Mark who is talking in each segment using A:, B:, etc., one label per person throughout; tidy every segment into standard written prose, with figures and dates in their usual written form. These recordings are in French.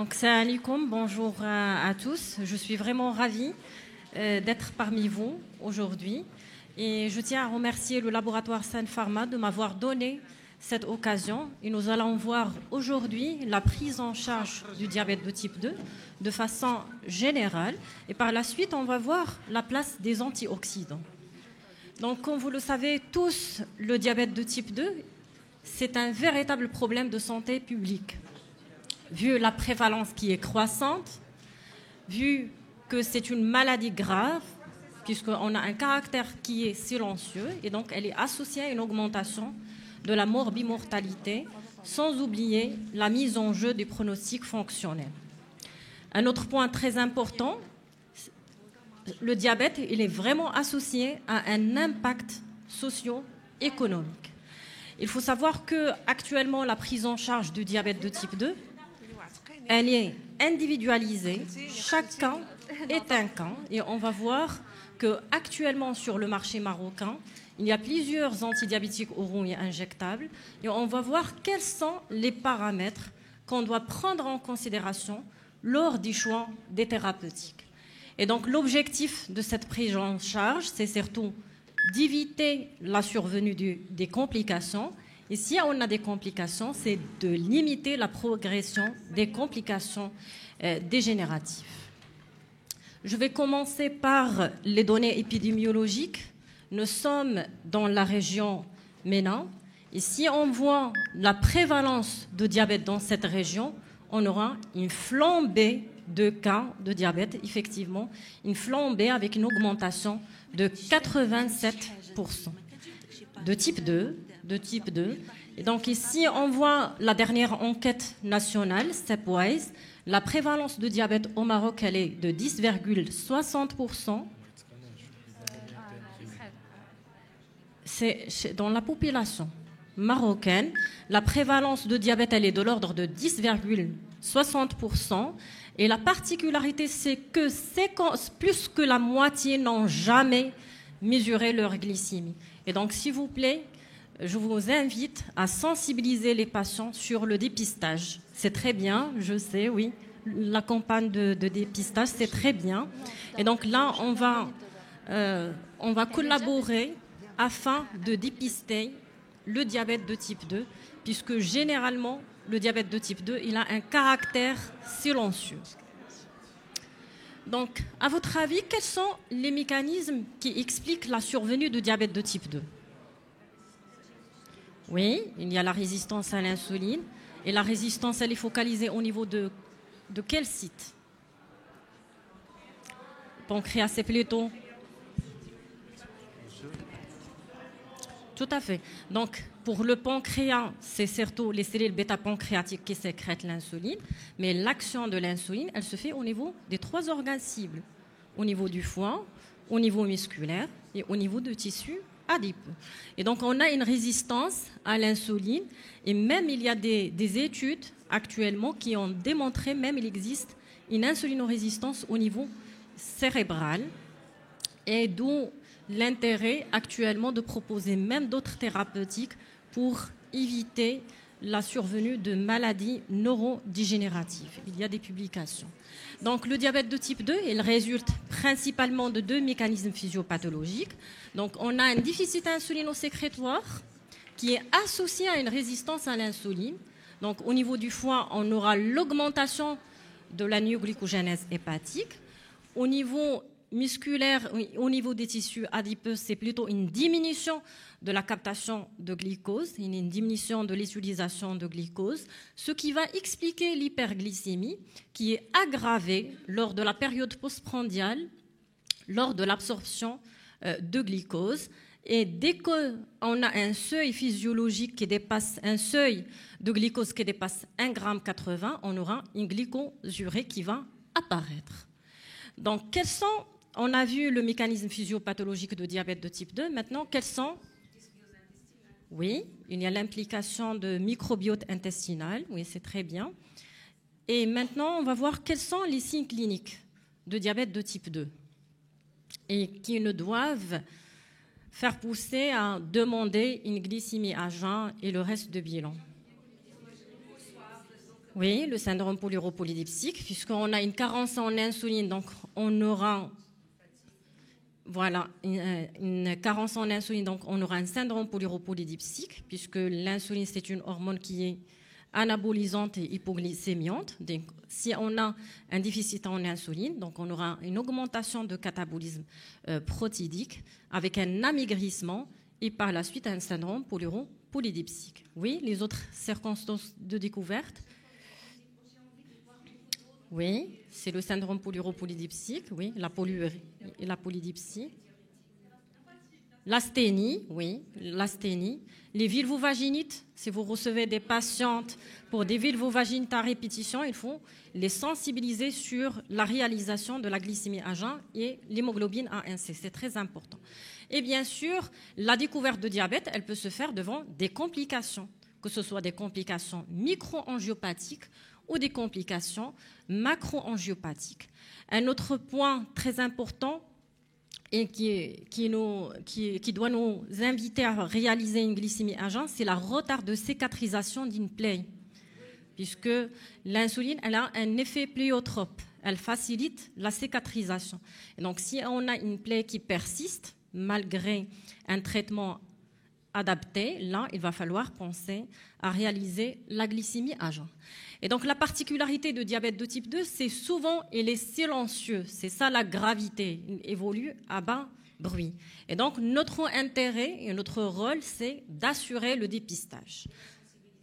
A: Donc, salam alaikum, bonjour à tous. Je suis vraiment ravie d'être parmi vous aujourd'hui. Et je tiens à remercier le laboratoire Sun Pharma de m'avoir donné cette occasion. Et nous allons voir aujourd'hui la prise en charge du diabète de type 2 de façon générale. Et par la suite, on va voir la place des antioxydants. Donc, comme vous le savez tous, le diabète de type 2, c'est un véritable problème de santé publique. Vu la prévalence qui est croissante, vu que c'est une maladie grave, puisqu'on a un caractère qui est silencieux, et donc elle est associée à une augmentation de la morbimortalité, sans oublier la mise en jeu des pronostics fonctionnels. Un autre point très important, le diabète, il est vraiment associé à un impact socio-économique. Il faut savoir qu'actuellement, la prise en charge du diabète de type 2, elle est individualisée, chaque cas est un cas, et on va voir qu'actuellement sur le marché marocain, il y a plusieurs antidiabétiques oraux et injectables, et on va voir quels sont les paramètres qu'on doit prendre en considération lors du choix des thérapeutiques. Et donc l'objectif de cette prise en charge, c'est surtout d'éviter la survenue des complications. Et si on a des complications, c'est de limiter la progression des complications dégénératives. Je vais commencer par les données épidémiologiques. Nous sommes dans la région MENA. Et si on voit la prévalence de diabète dans cette région, on aura une flambée de cas de diabète, effectivement, une flambée avec une augmentation de 87% de type 2. Et donc ici, on voit la dernière enquête nationale, Stepwise. La prévalence de diabète au Maroc, elle est de 10,60%. C'est dans la population marocaine. La prévalence de diabète, elle est de l'ordre de 10,60%. Et la particularité, c'est que plus que la moitié n'ont jamais mesuré leur glycémie. Et donc, s'il vous plaît, je vous invite à sensibiliser les patients sur le dépistage. C'est très bien, je sais, oui. La campagne de dépistage, c'est très bien. Et donc là, on va collaborer afin de dépister le diabète de type 2, puisque généralement, le diabète de type 2, il a un caractère silencieux. Donc, à votre avis, quels sont les mécanismes qui expliquent la survenue du diabète de type 2 ? Oui, il y a la résistance à l'insuline. Et la résistance, elle est focalisée au niveau de quel site ? Pancréas, c'est plutôt... Tout à fait. Donc, pour le pancréas, c'est surtout les cellules bêta-pancréatiques qui sécrètent l'insuline. Mais l'action de l'insuline, elle se fait au niveau des 3 organes cibles. Au niveau du foie, au niveau musculaire et au niveau de tissu adipeux. Et donc, on a une résistance à l'insuline. Et même, il y a des études actuellement qui ont démontré, même il existe une insulinorésistance au niveau cérébral. Et d'où l'intérêt actuellement de proposer même d'autres thérapeutiques pour éviter la survenue de maladies neurodégénératives. Il y a des publications. Donc le diabète de type 2, il résulte principalement de 2 mécanismes physiopathologiques. Donc on a un déficit insulino-sécrétoire qui est associé à une résistance à l'insuline. Donc au niveau du foie, on aura l'augmentation de la néoglycogénèse hépatique. Au niveau musculaire, au niveau des tissus adipeux, c'est plutôt une diminution de la captation de glucose, une diminution de l'utilisation de glucose, ce qui va expliquer l'hyperglycémie qui est aggravée lors de la période postprandiale, lors de l'absorption de glucose. Et dès qu'on a un seuil physiologique qui dépasse, un seuil de glucose qui dépasse 1,80 g, on aura une glycosurée qui va apparaître. Donc, on a vu le mécanisme physiopathologique de diabète de type 2. Maintenant, quels sont... Oui, il y a l'implication de microbiote intestinal. Oui, c'est très bien. Et maintenant, on va voir quels sont les signes cliniques de diabète de type 2 et qui ne doivent faire pousser à demander une glycémie à jeun et le reste de bilan. Oui, le syndrome polyuropolydipsique, puisqu'on a une carence en insuline, donc on aura une carence en insuline, donc on aura un syndrome polyuropolydipsique, puisque l'insuline, c'est une hormone qui est anabolisante et hypoglycémiante. Donc, si on a un déficit en insuline, donc on aura une augmentation de catabolisme protidique avec un amaigrissement et par la suite un syndrome polyuropolydipsique. Oui, les autres circonstances de découverte. Oui, c'est le syndrome polyuropolydipsique, oui, la polydipsie. L'asthénie, oui, l'asthénie. Les vulvovaginites, si vous recevez des patientes pour des vulvovaginites à répétition, il faut les sensibiliser sur la réalisation de la glycémie à jeun et l'hémoglobine A1C. C'est très important. Et bien sûr, la découverte de diabète, elle peut se faire devant des complications, que ce soit des complications micro-angiopathiques ou des complications macro-angiopathiques. Un autre point très important et qui doit nous inviter à réaliser une glycémie à jeun, c'est la retard de cicatrisation d'une plaie, puisque l'insuline, elle a un effet pléiotrope, elle facilite la cicatrisation. Et donc, si on a une plaie qui persiste, malgré un traitement adapté, là, il va falloir penser à réaliser la glycémie à jeun. Et donc, la particularité de diabète de type 2, c'est souvent, il est silencieux. C'est ça la gravité. Il évolue à bas bruit. Et donc, notre intérêt et notre rôle, c'est d'assurer le dépistage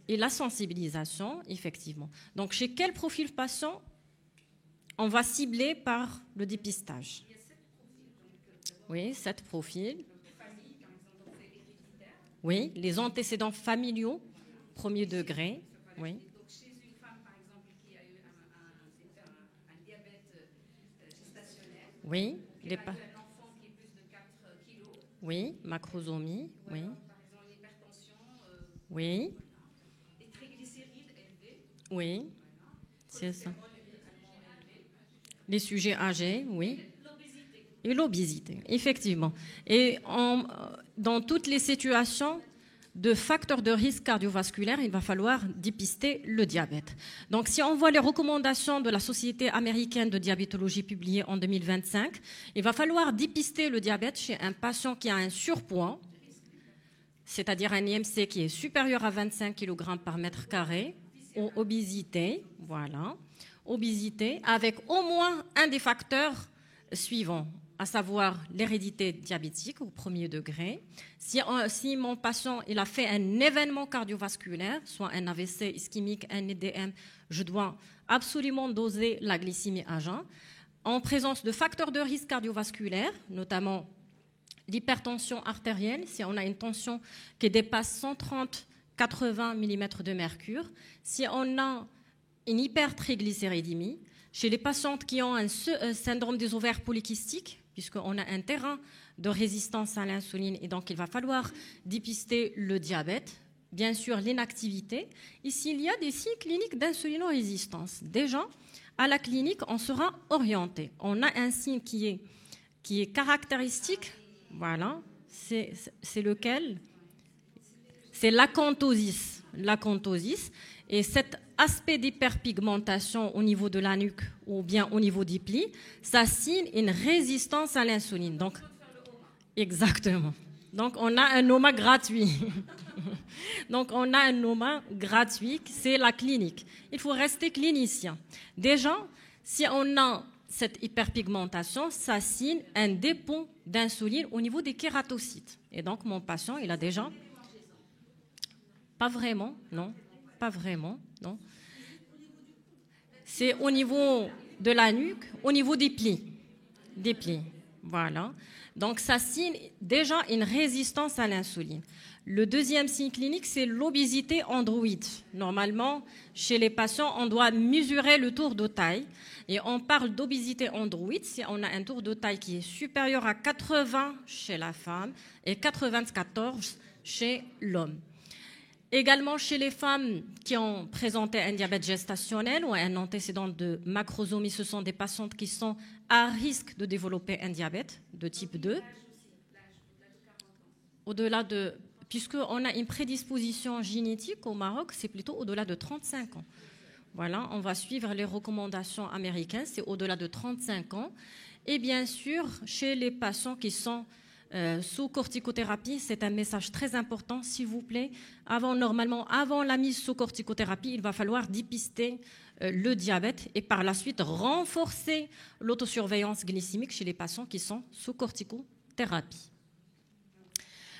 A: et la sensibilisation, effectivement. Donc, chez quel profil patient on va cibler par le dépistage? Oui, 7 profils. Oui, les antécédents familiaux, premier degré. Oui.
B: Donc, chez une femme, par exemple, qui a eu un diabète gestationnel,
A: oui,
B: qui a eu un enfant qui est plus de 4 kilos.
A: Oui, macrosomie. Oui.
B: Alors, par exemple, l'hypertension.
A: Oui.
B: Les triglycérides élevés.
A: Oui,
B: Voilà.
A: c'est ça. Les sujets âgés, oui. Et l'obésité, effectivement. Et dans toutes les situations de facteurs de risque cardiovasculaire, il va falloir dépister le diabète. Donc, si on voit les recommandations de la Société américaine de diabétologie publiées en 2025, il va falloir dépister le diabète chez un patient qui a un surpoids, c'est-à-dire un IMC qui est supérieur à 25 kg par mètre carré, ou obésité, voilà, obésité, avec au moins un des facteurs suivants, à savoir l'hérédité diabétique au premier degré. Si mon patient il a fait un événement cardiovasculaire, soit un AVC ischémique, un EDM, je dois absolument doser la glycémie à jeun. En présence de facteurs de risque cardiovasculaire, notamment l'hypertension artérielle, si on a une tension qui dépasse 130-80 mm de mercure, si on a une hypertriglycéridémie, chez les patientes qui ont un syndrome des ovaires polykystiques, puisqu'on a un terrain de résistance à l'insuline et donc il va falloir dépister le diabète, bien sûr l'inactivité. Ici, il y a des signes cliniques d'insulinorésistance. Déjà, à la clinique, on sera orienté. On a un signe qui est caractéristique. Voilà, c'est lequel? C'est l'acanthosis. L'acanthosis. Et cet aspect d'hyperpigmentation au niveau de la nuque ou bien au niveau des plis, ça signe une résistance à l'insuline. Donc, exactement. Donc, on a un OMA gratuit. Donc, on a un OMA gratuit, c'est la clinique. Il faut rester clinicien. Déjà, si on a cette hyperpigmentation, ça signe un dépôt d'insuline au niveau des kératocytes. Et donc, mon patient, il a déjà... Pas vraiment, non. Pas vraiment, non. C'est au niveau de la nuque, au niveau des plis. Des plis, voilà. Donc, ça signe déjà une résistance à l'insuline. Le deuxième signe clinique, c'est l'obésité androïde. Normalement, chez les patients, on doit mesurer le tour de taille. Et on parle d'obésité androïde si on a un tour de taille qui est supérieur à 80 chez la femme et 94 chez l'homme. Également chez les femmes qui ont présenté un diabète gestationnel ou un antécédent de macrosomie, ce sont des patientes qui sont à risque de développer un diabète de type 2. Au-delà de... Puisqu'on a une prédisposition génétique au Maroc, c'est plutôt au-delà de 35 ans. Voilà, on va suivre les recommandations américaines, c'est au-delà de 35 ans. Et bien sûr, chez les patients qui sont sous corticothérapie, c'est un message très important, s'il vous plaît. Normalement, avant la mise sous corticothérapie, il va falloir dépister le diabète et par la suite renforcer l'autosurveillance glycémique chez les patients qui sont sous corticothérapie.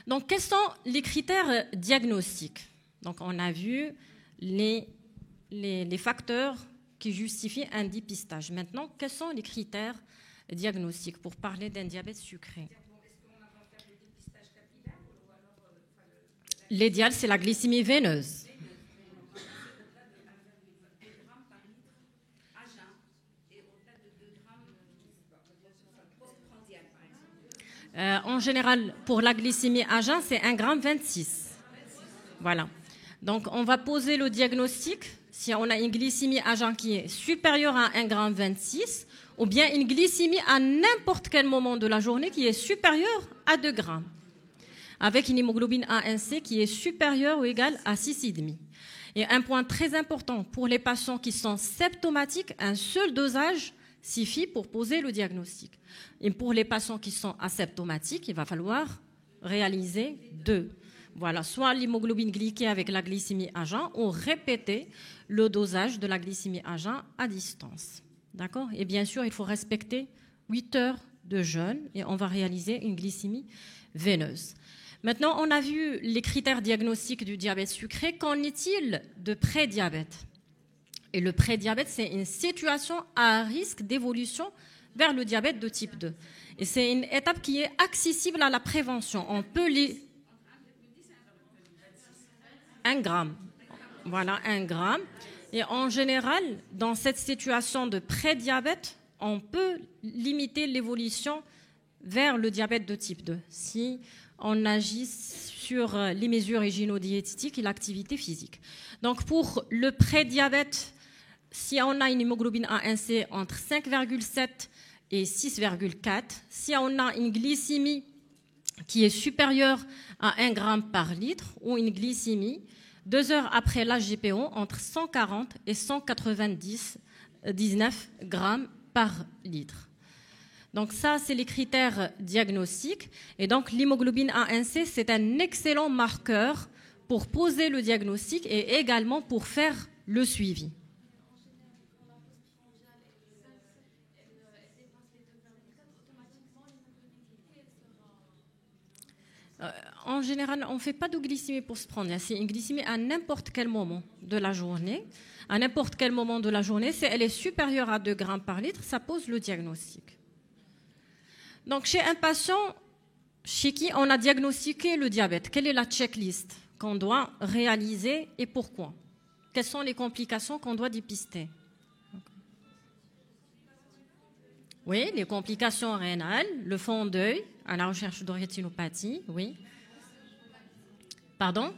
A: Donc, quels sont les critères diagnostiques? Donc, on a vu les facteurs qui justifient un dépistage. Maintenant, quels sont les critères diagnostiques pour parler d'un diabète sucré? L'idéal, c'est la glycémie veineuse. En général, pour la glycémie à jeun, c'est 1,26 g. Voilà. Donc, on va poser le diagnostic si on a une glycémie à jeun qui est supérieure à 1,26 g ou bien une glycémie à n'importe quel moment de la journée qui est supérieure à 2 g, avec une hémoglobine A1C qui est supérieure ou égale à 6,5 g. Et un point très important, pour les patients qui sont symptomatiques, un seul dosage suffit pour poser le diagnostic. Et pour les patients qui sont asymptomatiques, il va falloir réaliser 2. Voilà, soit l'hémoglobine glyquée avec la glycémie à jeun ou répéter le dosage de la glycémie à jeun à distance. D'accord? Et bien sûr, il faut respecter 8 heures de jeûne et on va réaliser une glycémie veineuse. Maintenant, on a vu les critères diagnostiques du diabète sucré. Qu'en est-il de prédiabète? Et le prédiabète, c'est une situation à risque d'évolution vers le diabète de type 2. Et c'est une étape qui est accessible à la prévention. On peut 1 gramme. Voilà, 1 gramme. Et en général, dans cette situation de prédiabète, on peut limiter l'évolution vers le diabète de type 2 si on agit sur les mesures hygiéno-diététiques et l'activité physique. Donc pour le prédiabète, si on a une hémoglobine A1C entre 5,7 et 6,4, si on a une glycémie qui est supérieure à 1 g par litre ou une glycémie 2 heures après la GPO entre 140 et 199 g par litre. Donc ça, c'est les critères diagnostiques. Et donc l'hémoglobine A1C, c'est un excellent marqueur pour poser le diagnostic et également pour faire le suivi. En général, on ne fait pas de glycémie pour se prendre. C'est une glycémie à n'importe quel moment de la journée. À n'importe quel moment de la journée, si elle est supérieure à 2 g par litre, ça pose le diagnostic. Donc, chez un patient chez qui on a diagnostiqué le diabète, quelle est la checklist qu'on doit réaliser et pourquoi? Quelles sont les complications qu'on doit dépister? Oui, les complications rénales, le fond d'œil, à la recherche de rétinopathie, oui. Pardon?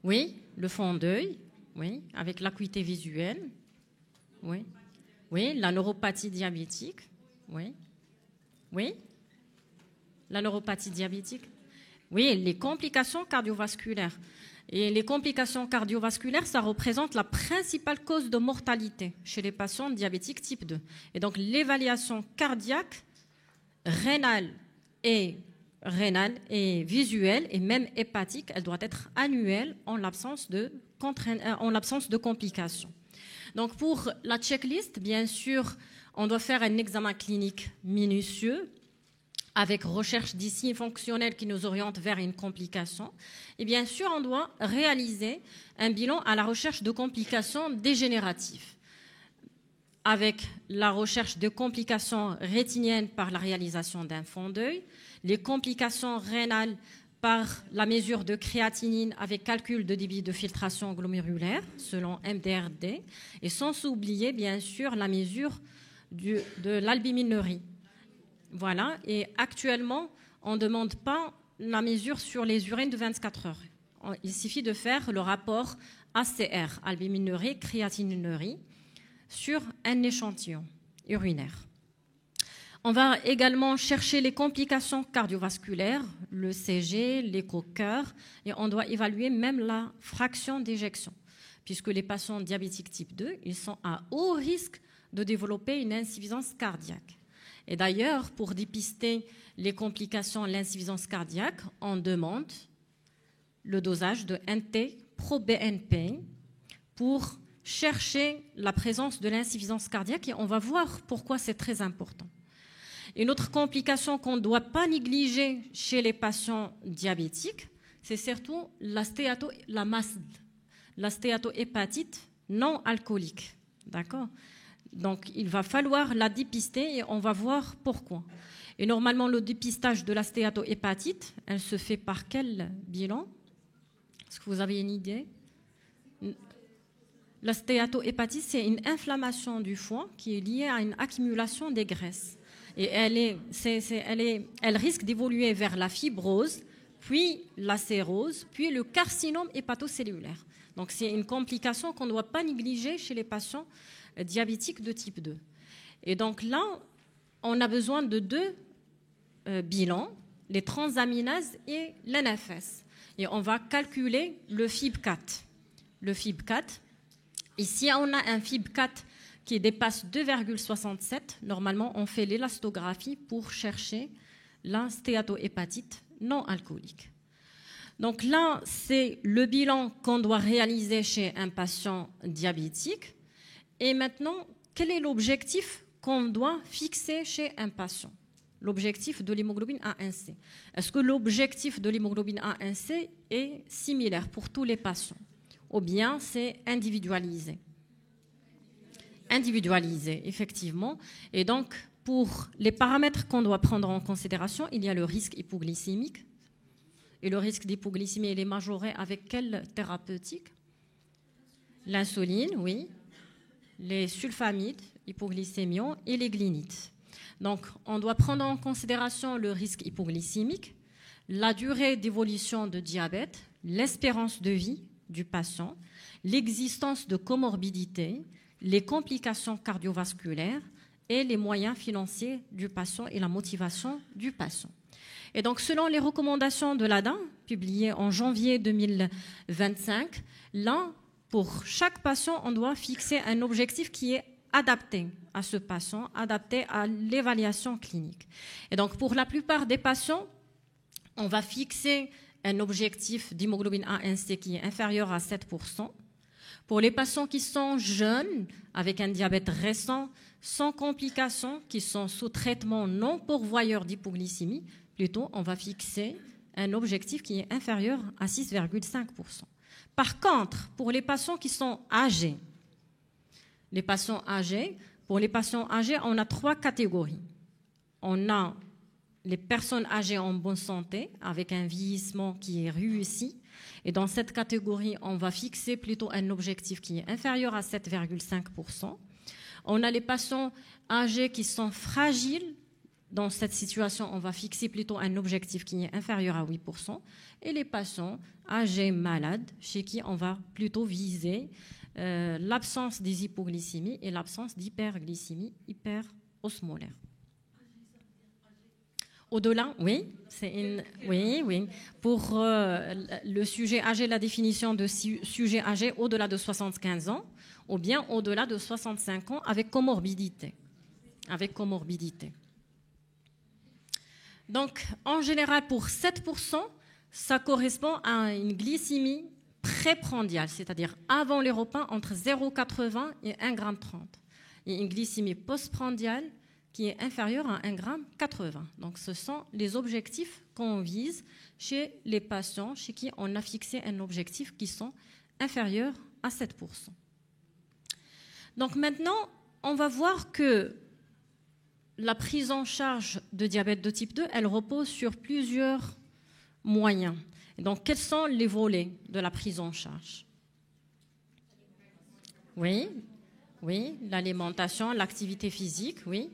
A: Oui, le fond d'œil, oui, avec l'acuité visuelle, oui. Oui, la neuropathie diabétique, oui. Oui, la neuropathie diabétique. Oui, les complications cardiovasculaires. Et les complications cardiovasculaires, ça représente la principale cause de mortalité chez les patients diabétiques type 2. Et donc, l'évaluation cardiaque, rénale et visuelle et même hépatique, elle doit être annuelle en l'absence de complications. Donc, pour la checklist, bien sûr, on doit faire un examen clinique minutieux avec recherche des signes fonctionnels qui nous orientent vers une complication. Et bien sûr, on doit réaliser un bilan à la recherche de complications dégénératives, avec la recherche de complications rétiniennes par la réalisation d'un fond d'œil, les complications rénales par la mesure de créatinine avec calcul de débit de filtration glomérulaire selon MDRD, et sans oublier bien sûr la mesure de l'albuminurie. Voilà, et actuellement, on ne demande pas la mesure sur les urines de 24 heures. Il suffit de faire le rapport ACR, albuminurie, créatinurie, sur un échantillon urinaire. On va également chercher les complications cardiovasculaires, le CG, l'écho-cœur, et on doit évaluer même la fraction d'éjection. puisque les patients diabétiques type 2, ils sont à haut risque de développer une insuffisance cardiaque. Et d'ailleurs, pour dépister les complications de l'insuffisance cardiaque, on demande le dosage de NT-proBNP pour chercher la présence de l'insuffisance cardiaque et on va voir pourquoi c'est très important. Une autre complication qu'on ne doit pas négliger chez les patients diabétiques, c'est surtout la stéatohépatite non alcoolique. D'accord ? Donc, il va falloir la dépister et on va voir pourquoi. Et normalement, le dépistage de la stéatohépatite, elle se fait par quel bilan ? Est-ce que vous avez une idée ? La stéatohépatite, c'est une inflammation du foie qui est liée à une accumulation des graisses. Et elle risque d'évoluer vers la fibrose, puis la cirrhose, puis le carcinome hépatocellulaire. Donc, c'est une complication qu'on ne doit pas négliger chez les patients diabétiques de type 2. Et donc là, on a besoin de deux bilans, les transaminases et l'NFS. Et on va calculer le FIB4. Le FIB4, ici, on a un FIB4 qui dépasse 2,67. Normalement, on fait l'élastographie pour chercher la stéatohépatite non alcoolique. Donc là, c'est le bilan qu'on doit réaliser chez un patient diabétique. Et maintenant, quel est l'objectif qu'on doit fixer chez un patient ? L'objectif de l'hémoglobine A1C. Est-ce que l'objectif de l'hémoglobine A1C est similaire pour tous les patients ? Ou bien c'est individualisé ? Individualisé, effectivement. Et donc, pour les paramètres qu'on doit prendre en considération, il y a le risque hypoglycémique. Et le risque d'hypoglycémie, il est majoré avec quelle thérapeutique ? L'insuline, oui. Les sulfamides, hypoglycémiants et les glinides. Donc, on doit prendre en considération le risque hypoglycémique, la durée d'évolution de diabète, l'espérance de vie du patient, l'existence de comorbidités, les complications cardiovasculaires et les moyens financiers du patient et la motivation du patient. Et donc, selon les recommandations de l'ADA, publiées en janvier 2025, là, pour chaque patient, on doit fixer un objectif qui est adapté à ce patient, adapté à l'évaluation clinique. Et donc, pour la plupart des patients, on va fixer un objectif d'hémoglobine A1C qui est inférieur à 7%. Pour les patients qui sont jeunes, avec un diabète récent, sans complications, qui sont sous traitement non pourvoyeur d'hypoglycémie, plutôt, on va fixer un objectif qui est inférieur à 6,5%. Par contre, pour les patients qui sont âgés, pour les patients âgés, on a 3 catégories. On a les personnes âgées en bonne santé, avec un vieillissement qui est réussi. Et dans cette catégorie, on va fixer plutôt un objectif qui est inférieur à 7,5%. On a les patients âgés qui sont fragiles. Dans cette situation, on va fixer plutôt un objectif qui est inférieur à 8%. Et les patients âgés malades, chez qui on va plutôt viser l'absence des hypoglycémies et l'absence d'hyperglycémie hyperosmolaire. Au-delà, oui, oui. Pour le sujet âgé, la définition de sujet âgé au-delà de 75 ans ou bien au-delà de 65 ans avec comorbidité. Donc, en général, pour 7%, ça correspond à une glycémie préprandiale, c'est-à-dire avant les repas entre 0,80 et 1,30 g. Et une glycémie postprandiale qui est inférieure à 1,80 g. Donc, ce sont les objectifs qu'on vise chez les patients chez qui on a fixé un objectif qui sont inférieurs à 7%. Donc, maintenant, on va voir que la prise en charge de diabète de type 2, elle repose sur plusieurs moyens. Et donc, quels sont les volets de la prise en charge ? Oui, l'alimentation, l'activité physique, oui.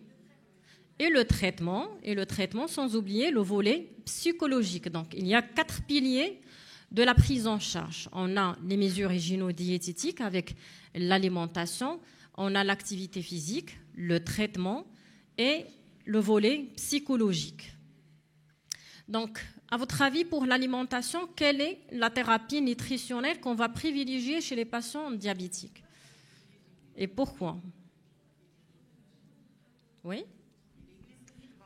A: Et le traitement, sans oublier le volet psychologique. Donc, il y a 4 piliers de la prise en charge. On a les mesures hygiéno-diététiques avec l'alimentation, on a l'activité physique, le traitement et le volet psychologique. Donc, à votre avis, pour l'alimentation, quelle est la thérapie nutritionnelle qu'on va privilégier chez les patients diabétiques? Et pourquoi? Oui?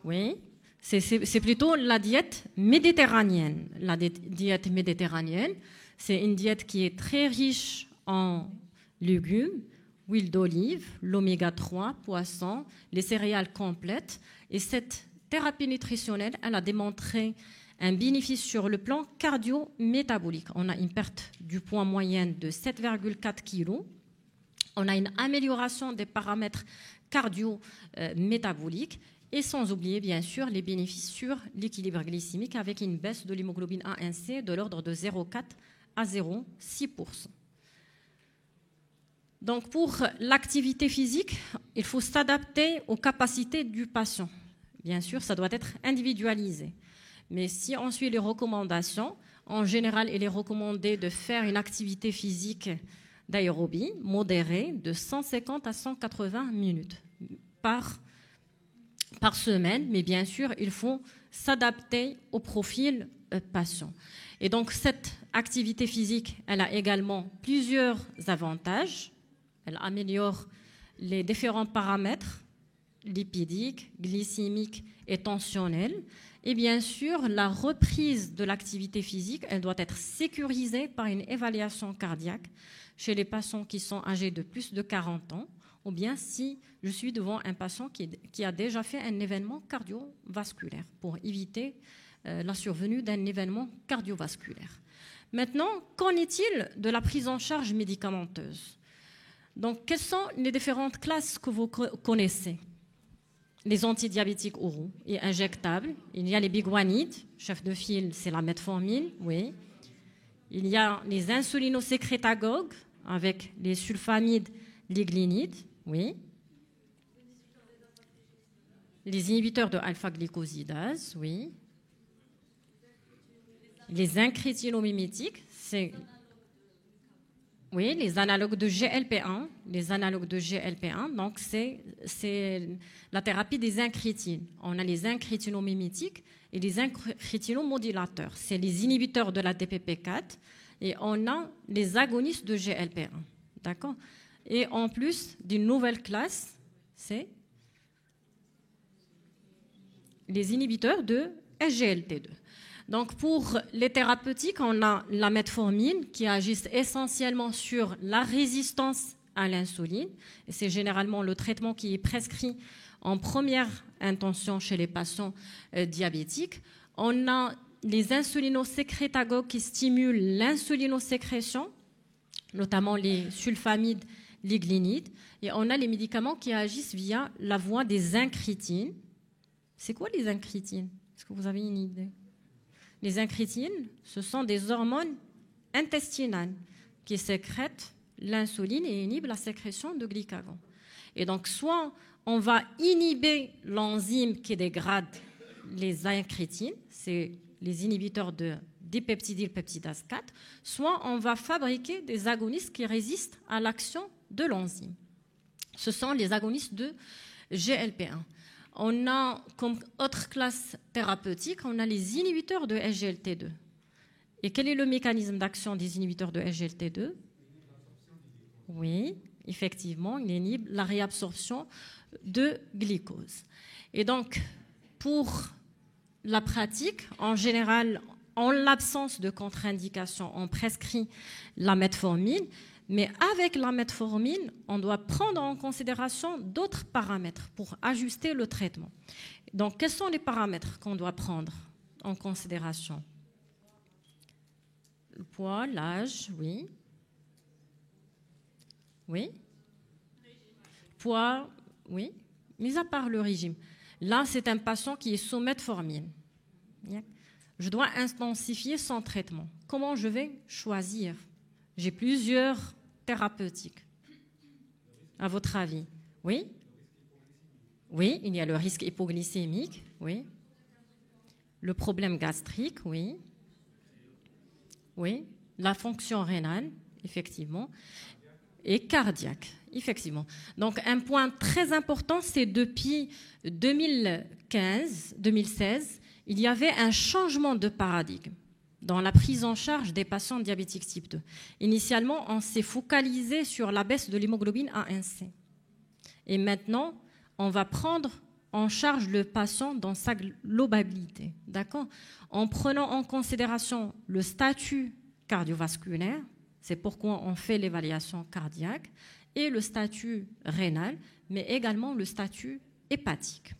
A: Oui, c'est plutôt la diète méditerranéenne. La diète méditerranéenne, c'est une diète qui est très riche en légumes, huile d'olive, l'oméga 3, poisson, les céréales complètes. Et cette thérapie nutritionnelle, elle a démontré un bénéfice sur le plan cardio-métabolique. On a une perte du poids moyenne de 7,4 kg. On a une amélioration des paramètres cardio-métaboliques. Et sans oublier, bien sûr, les bénéfices sur l'équilibre glycémique avec une baisse de l'hémoglobine A1C de l'ordre de 0,4 à 0,6%. Donc, pour l'activité physique, il faut s'adapter aux capacités du patient. Bien sûr, ça doit être individualisé. Mais si on suit les recommandations, en général, il est recommandé de faire une activité physique d'aérobie modérée de 150 à 180 minutes par semaine. Mais bien sûr, il faut s'adapter au profil patient. Et donc, cette activité physique, elle a également plusieurs avantages. Elle améliore les différents paramètres lipidiques, glycémiques et tensionnels. Et bien sûr, la reprise de l'activité physique, elle doit être sécurisée par une évaluation cardiaque chez les patients qui sont âgés de plus de 40 ans, ou bien si je suis devant un patient qui a déjà fait un événement cardiovasculaire pour éviter la survenue d'un événement cardiovasculaire. Maintenant, qu'en est-il de la prise en charge médicamenteuse? Donc, quelles sont les différentes classes que vous connaissez? Les antidiabétiques oraux et injectables. Il y a les biguanides, chef de file, c'est la metformine, oui. Il y a les insulinosécrétagogues avec les sulfamides, liglinides, oui. Les inhibiteurs de alpha-glycosidase, oui. Les incrétilomimétiques, c'est... Oui, les analogues de GLP-1. Les analogues de GLP-1, donc c'est la thérapie des incrétines. On a les incrétilomimétiques et les incrétilomodulateurs. C'est les inhibiteurs de la DPP4 et on a les agonistes de GLP-1. D'accord? Et en plus d'une nouvelle classe, c'est les inhibiteurs de SGLT2. Donc, pour les thérapeutiques, on a la metformine qui agit essentiellement sur la résistance à l'insuline. Et c'est généralement le traitement qui est prescrit en première intention chez les patients diabétiques. On a les insulinosécrétagogues qui stimulent l'insulinosécrétion, notamment les sulfamides, liglinides. Et on a les médicaments qui agissent via la voie des incrétines. C'est quoi les incrétines? Est-ce que vous avez une idée? Les incrétines, ce sont des hormones intestinales qui sécrètent l'insuline et inhibent la sécrétion de glycagon. Et donc, soit on va inhiber l'enzyme qui dégrade les incrétines, c'est les inhibiteurs de dipeptidylpeptidase 4, soit on va fabriquer des agonistes qui résistent à l'action de l'enzyme. Ce sont les agonistes de GLP-1. On a comme autre classe thérapeutique, on a les inhibiteurs de SGLT2. Et quel est le mécanisme d'action des inhibiteurs de SGLT2? Oui, effectivement, il inhibe la réabsorption de glucose. Et donc, pour la pratique, en général, en l'absence de contre-indication, on prescrit la metformine. Mais avec la metformine, on doit prendre en considération d'autres paramètres pour ajuster le traitement. Donc, quels sont les paramètres qu'on doit prendre en considération? Le poids, l'âge, oui. Oui. Poids, oui. Mis à part le régime. Là, c'est un patient qui est sous metformine. Je dois intensifier son traitement. Comment je vais choisir? J'ai plusieurs thérapeutiques. À votre avis? Oui? Oui, il y a le risque hypoglycémique, oui. Le problème gastrique, oui. Oui. La fonction rénale, effectivement. Et cardiaque, effectivement. Donc, un point très important, c'est depuis 2016, il y avait un changement de paradigme dans la prise en charge des patients diabétiques type 2. Initialement, on s'est focalisé sur la baisse de l'hémoglobine A1C. Et maintenant, on va prendre en charge le patient dans sa globalité, d'accord ? En prenant en considération le statut cardiovasculaire, c'est pourquoi on fait l'évaluation cardiaque, et le statut rénal, mais également le statut hépatique.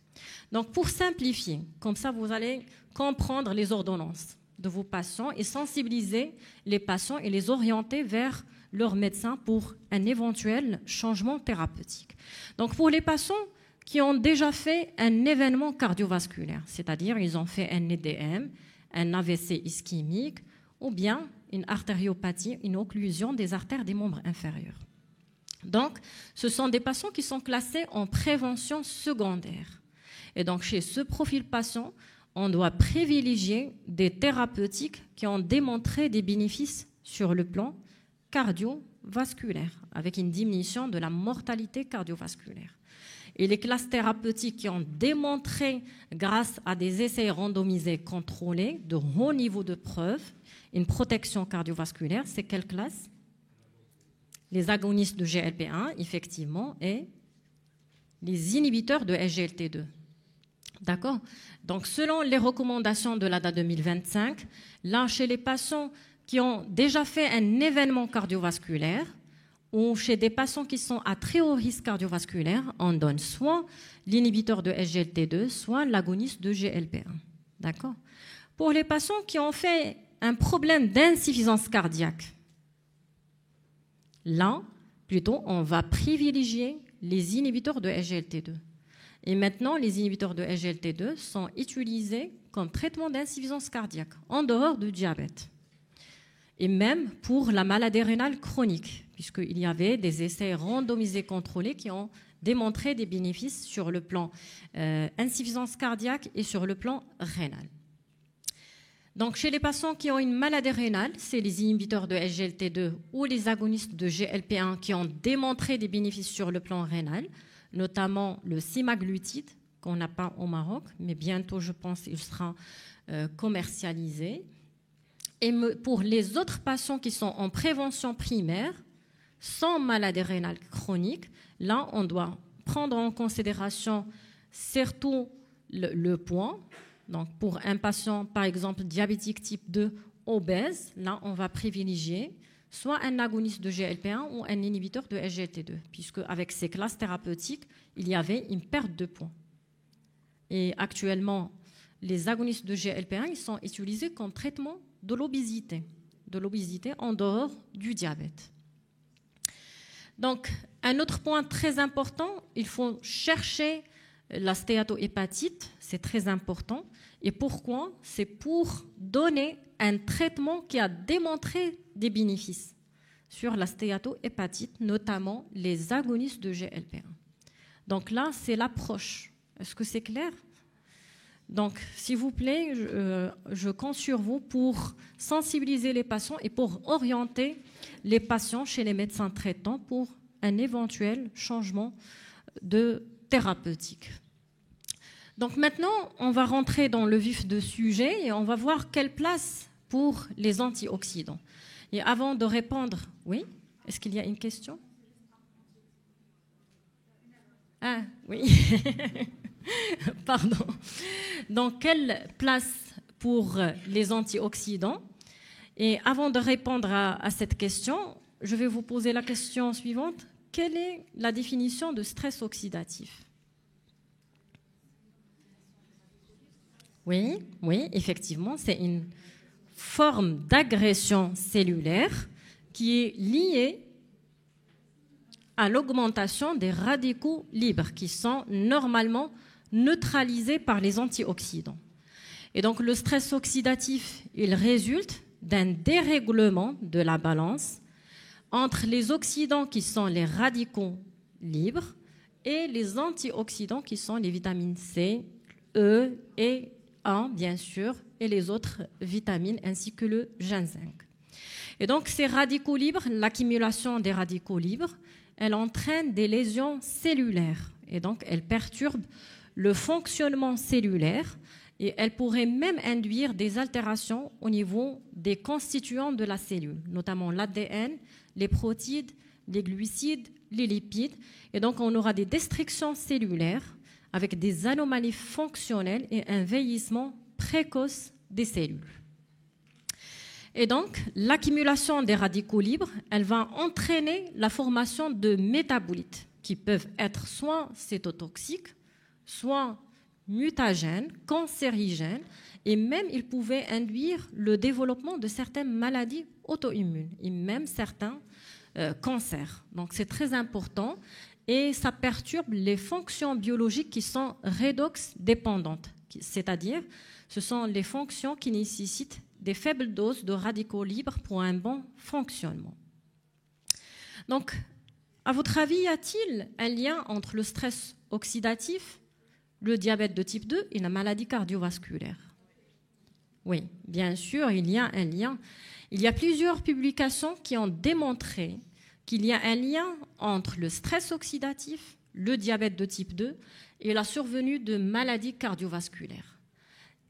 A: Donc, pour simplifier, comme ça, vous allez comprendre les ordonnances de vos patients et sensibiliser les patients et les orienter vers leur médecin pour un éventuel changement thérapeutique. Donc, pour les patients qui ont déjà fait un événement cardiovasculaire, c'est-à-dire ils ont fait un EDM, un AVC ischémique ou bien une artériopathie, une occlusion des artères des membres inférieurs. Donc, ce sont des patients qui sont classés en prévention secondaire. Et donc, chez ce profil patient, on doit privilégier des thérapeutiques qui ont démontré des bénéfices sur le plan cardiovasculaire, avec une diminution de la mortalité cardiovasculaire. Et les classes thérapeutiques qui ont démontré, grâce à des essais randomisés contrôlés, de haut niveau de preuve, une protection cardiovasculaire, c'est quelle classe ? Les agonistes de GLP-1, effectivement, et les inhibiteurs de SGLT2. D'accord ? Donc, selon les recommandations de l'ADA 2025, là, chez les patients qui ont déjà fait un événement cardiovasculaire ou chez des patients qui sont à très haut risque cardiovasculaire, on donne soit l'inhibiteur de SGLT2, soit l'agoniste de GLP-1. D'accord ? Pour les patients qui ont fait un problème d'insuffisance cardiaque, là, plutôt, on va privilégier les inhibiteurs de SGLT2. Et maintenant, les inhibiteurs de SGLT2 sont utilisés comme traitement d'insuffisance cardiaque, en dehors du diabète. Et même pour la maladie rénale chronique, puisqu'il y avait des essais randomisés contrôlés qui ont démontré des bénéfices sur le plan insuffisance cardiaque et sur le plan rénal. Donc, chez les patients qui ont une maladie rénale, c'est les inhibiteurs de SGLT2 ou les agonistes de GLP-1 qui ont démontré des bénéfices sur le plan rénal, notamment le semaglutide, qu'on n'a pas au Maroc, mais bientôt, je pense, il sera commercialisé. Et pour les autres patients qui sont en prévention primaire, sans maladie rénale chronique, là, on doit prendre en considération surtout le poids. Donc, pour un patient, par exemple, diabétique type 2 obèse, là, on va privilégier soit un agoniste de GLP-1 ou un inhibiteur de SGLT2, puisque avec ces classes thérapeutiques, il y avait une perte de poids. Et actuellement, les agonistes de GLP-1, ils sont utilisés comme traitement de l'obésité en dehors du diabète. Donc, un autre point très important, il faut chercher la stéatohépatite, c'est très important. Et pourquoi ? C'est pour donner un traitement qui a démontré des bénéfices sur la stéatohépatite, notamment les agonistes de GLP-1. Donc là, c'est l'approche. Est-ce que c'est clair ? Donc, s'il vous plaît, je compte sur vous pour sensibiliser les patients et pour orienter les patients chez les médecins traitants pour un éventuel changement de thérapeutique. Donc maintenant, on va rentrer dans le vif du sujet et on va voir quelle place pour les antioxydants. Et avant de répondre, oui, est-ce qu'il y a une question ? Ah, oui. Pardon. Donc, quelle place pour les antioxydants ? Et avant de répondre à cette question, je vais vous poser la question suivante. Quelle est la définition de stress oxydatif ? Oui, effectivement, c'est une forme d'agression cellulaire qui est liée à l'augmentation des radicaux libres qui sont normalement neutralisés par les antioxydants. Et donc, le stress oxydatif, il résulte d'un dérèglement de la balance entre les oxydants qui sont les radicaux libres et les antioxydants qui sont les vitamines C, E et A, bien sûr, et les autres vitamines ainsi que le ginseng. Et donc, ces radicaux libres, l'accumulation des radicaux libres, elle entraîne des lésions cellulaires et donc elle perturbe le fonctionnement cellulaire et elle pourrait même induire des altérations au niveau des constituants de la cellule, notamment l'ADN, les protéines, les glucides, les lipides. Et donc, on aura des destructions cellulaires avec des anomalies fonctionnelles et un vieillissement précoce des cellules. Et donc, l'accumulation des radicaux libres, elle va entraîner la formation de métabolites qui peuvent être soit cétotoxiques, soit mutagènes, cancérigènes, et même ils pouvaient induire le développement de certaines maladies auto-immunes et même certains cancers. Donc, c'est très important et ça perturbe les fonctions biologiques qui sont redox dépendantes, c'est-à-dire ce sont les fonctions qui nécessitent des faibles doses de radicaux libres pour un bon fonctionnement. Donc, à votre avis, y a-t-il un lien entre le stress oxydatif, le diabète de type 2 et la maladie cardiovasculaire? Oui, bien sûr, il y a un lien. Il y a plusieurs publications qui ont démontré qu'il y a un lien entre le stress oxydatif, le diabète de type 2 et la survenue de maladies cardiovasculaires.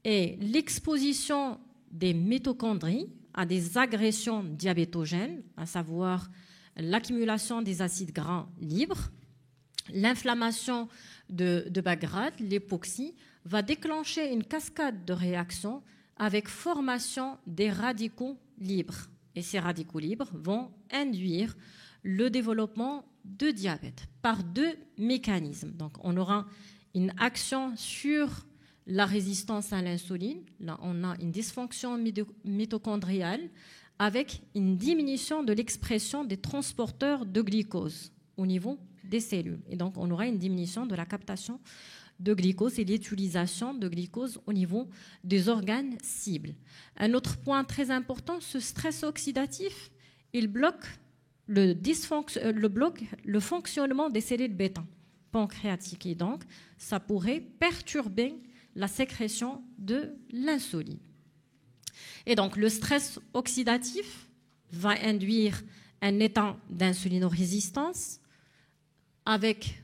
A: Et l'exposition des mitochondries à des agressions diabétogènes, à savoir l'accumulation des acides gras libres, l'inflammation de bas grade, l'hypoxie, va déclencher une cascade de réactions avec formation des radicaux libres. Et ces radicaux libres vont induire le développement de diabète par deux mécanismes. Donc, on aura une action sur la résistance à l'insuline. Là, on a une dysfonction mitochondriale avec une diminution de l'expression des transporteurs de glucose au niveau des cellules. Et donc, on aura une diminution de la captation de glucose et l'utilisation de glucose au niveau des organes cibles. Un autre point très important, ce stress oxydatif, il bloque le fonctionnement des cellules bêta pancréatiques. Et donc, ça pourrait perturber la sécrétion de l'insuline. Et donc, le stress oxydatif va induire un état d'insulinorésistance avec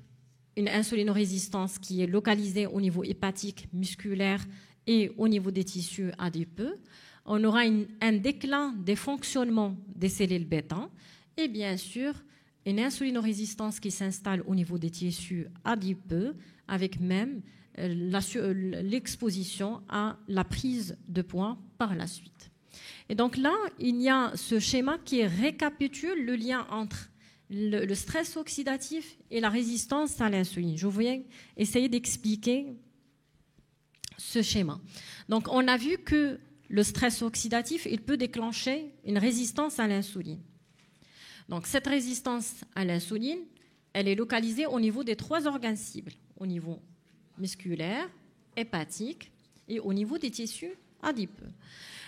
A: une insulinorésistance qui est localisée au niveau hépatique, musculaire et au niveau des tissus adipeux. On aura un déclin des fonctionnements des cellules bêta et bien sûr une insulinorésistance qui s'installe au niveau des tissus adipeux avec même l'exposition à la prise de poids par la suite. Et donc là, il y a ce schéma qui récapitule le lien entre le stress oxydatif et la résistance à l'insuline. Je vais essayer d'expliquer ce schéma. Donc, on a vu que le stress oxydatif, il peut déclencher une résistance à l'insuline. Donc, cette résistance à l'insuline, elle est localisée au niveau des trois organes cibles, au niveau musculaire, hépatique et au niveau des tissus adipeux.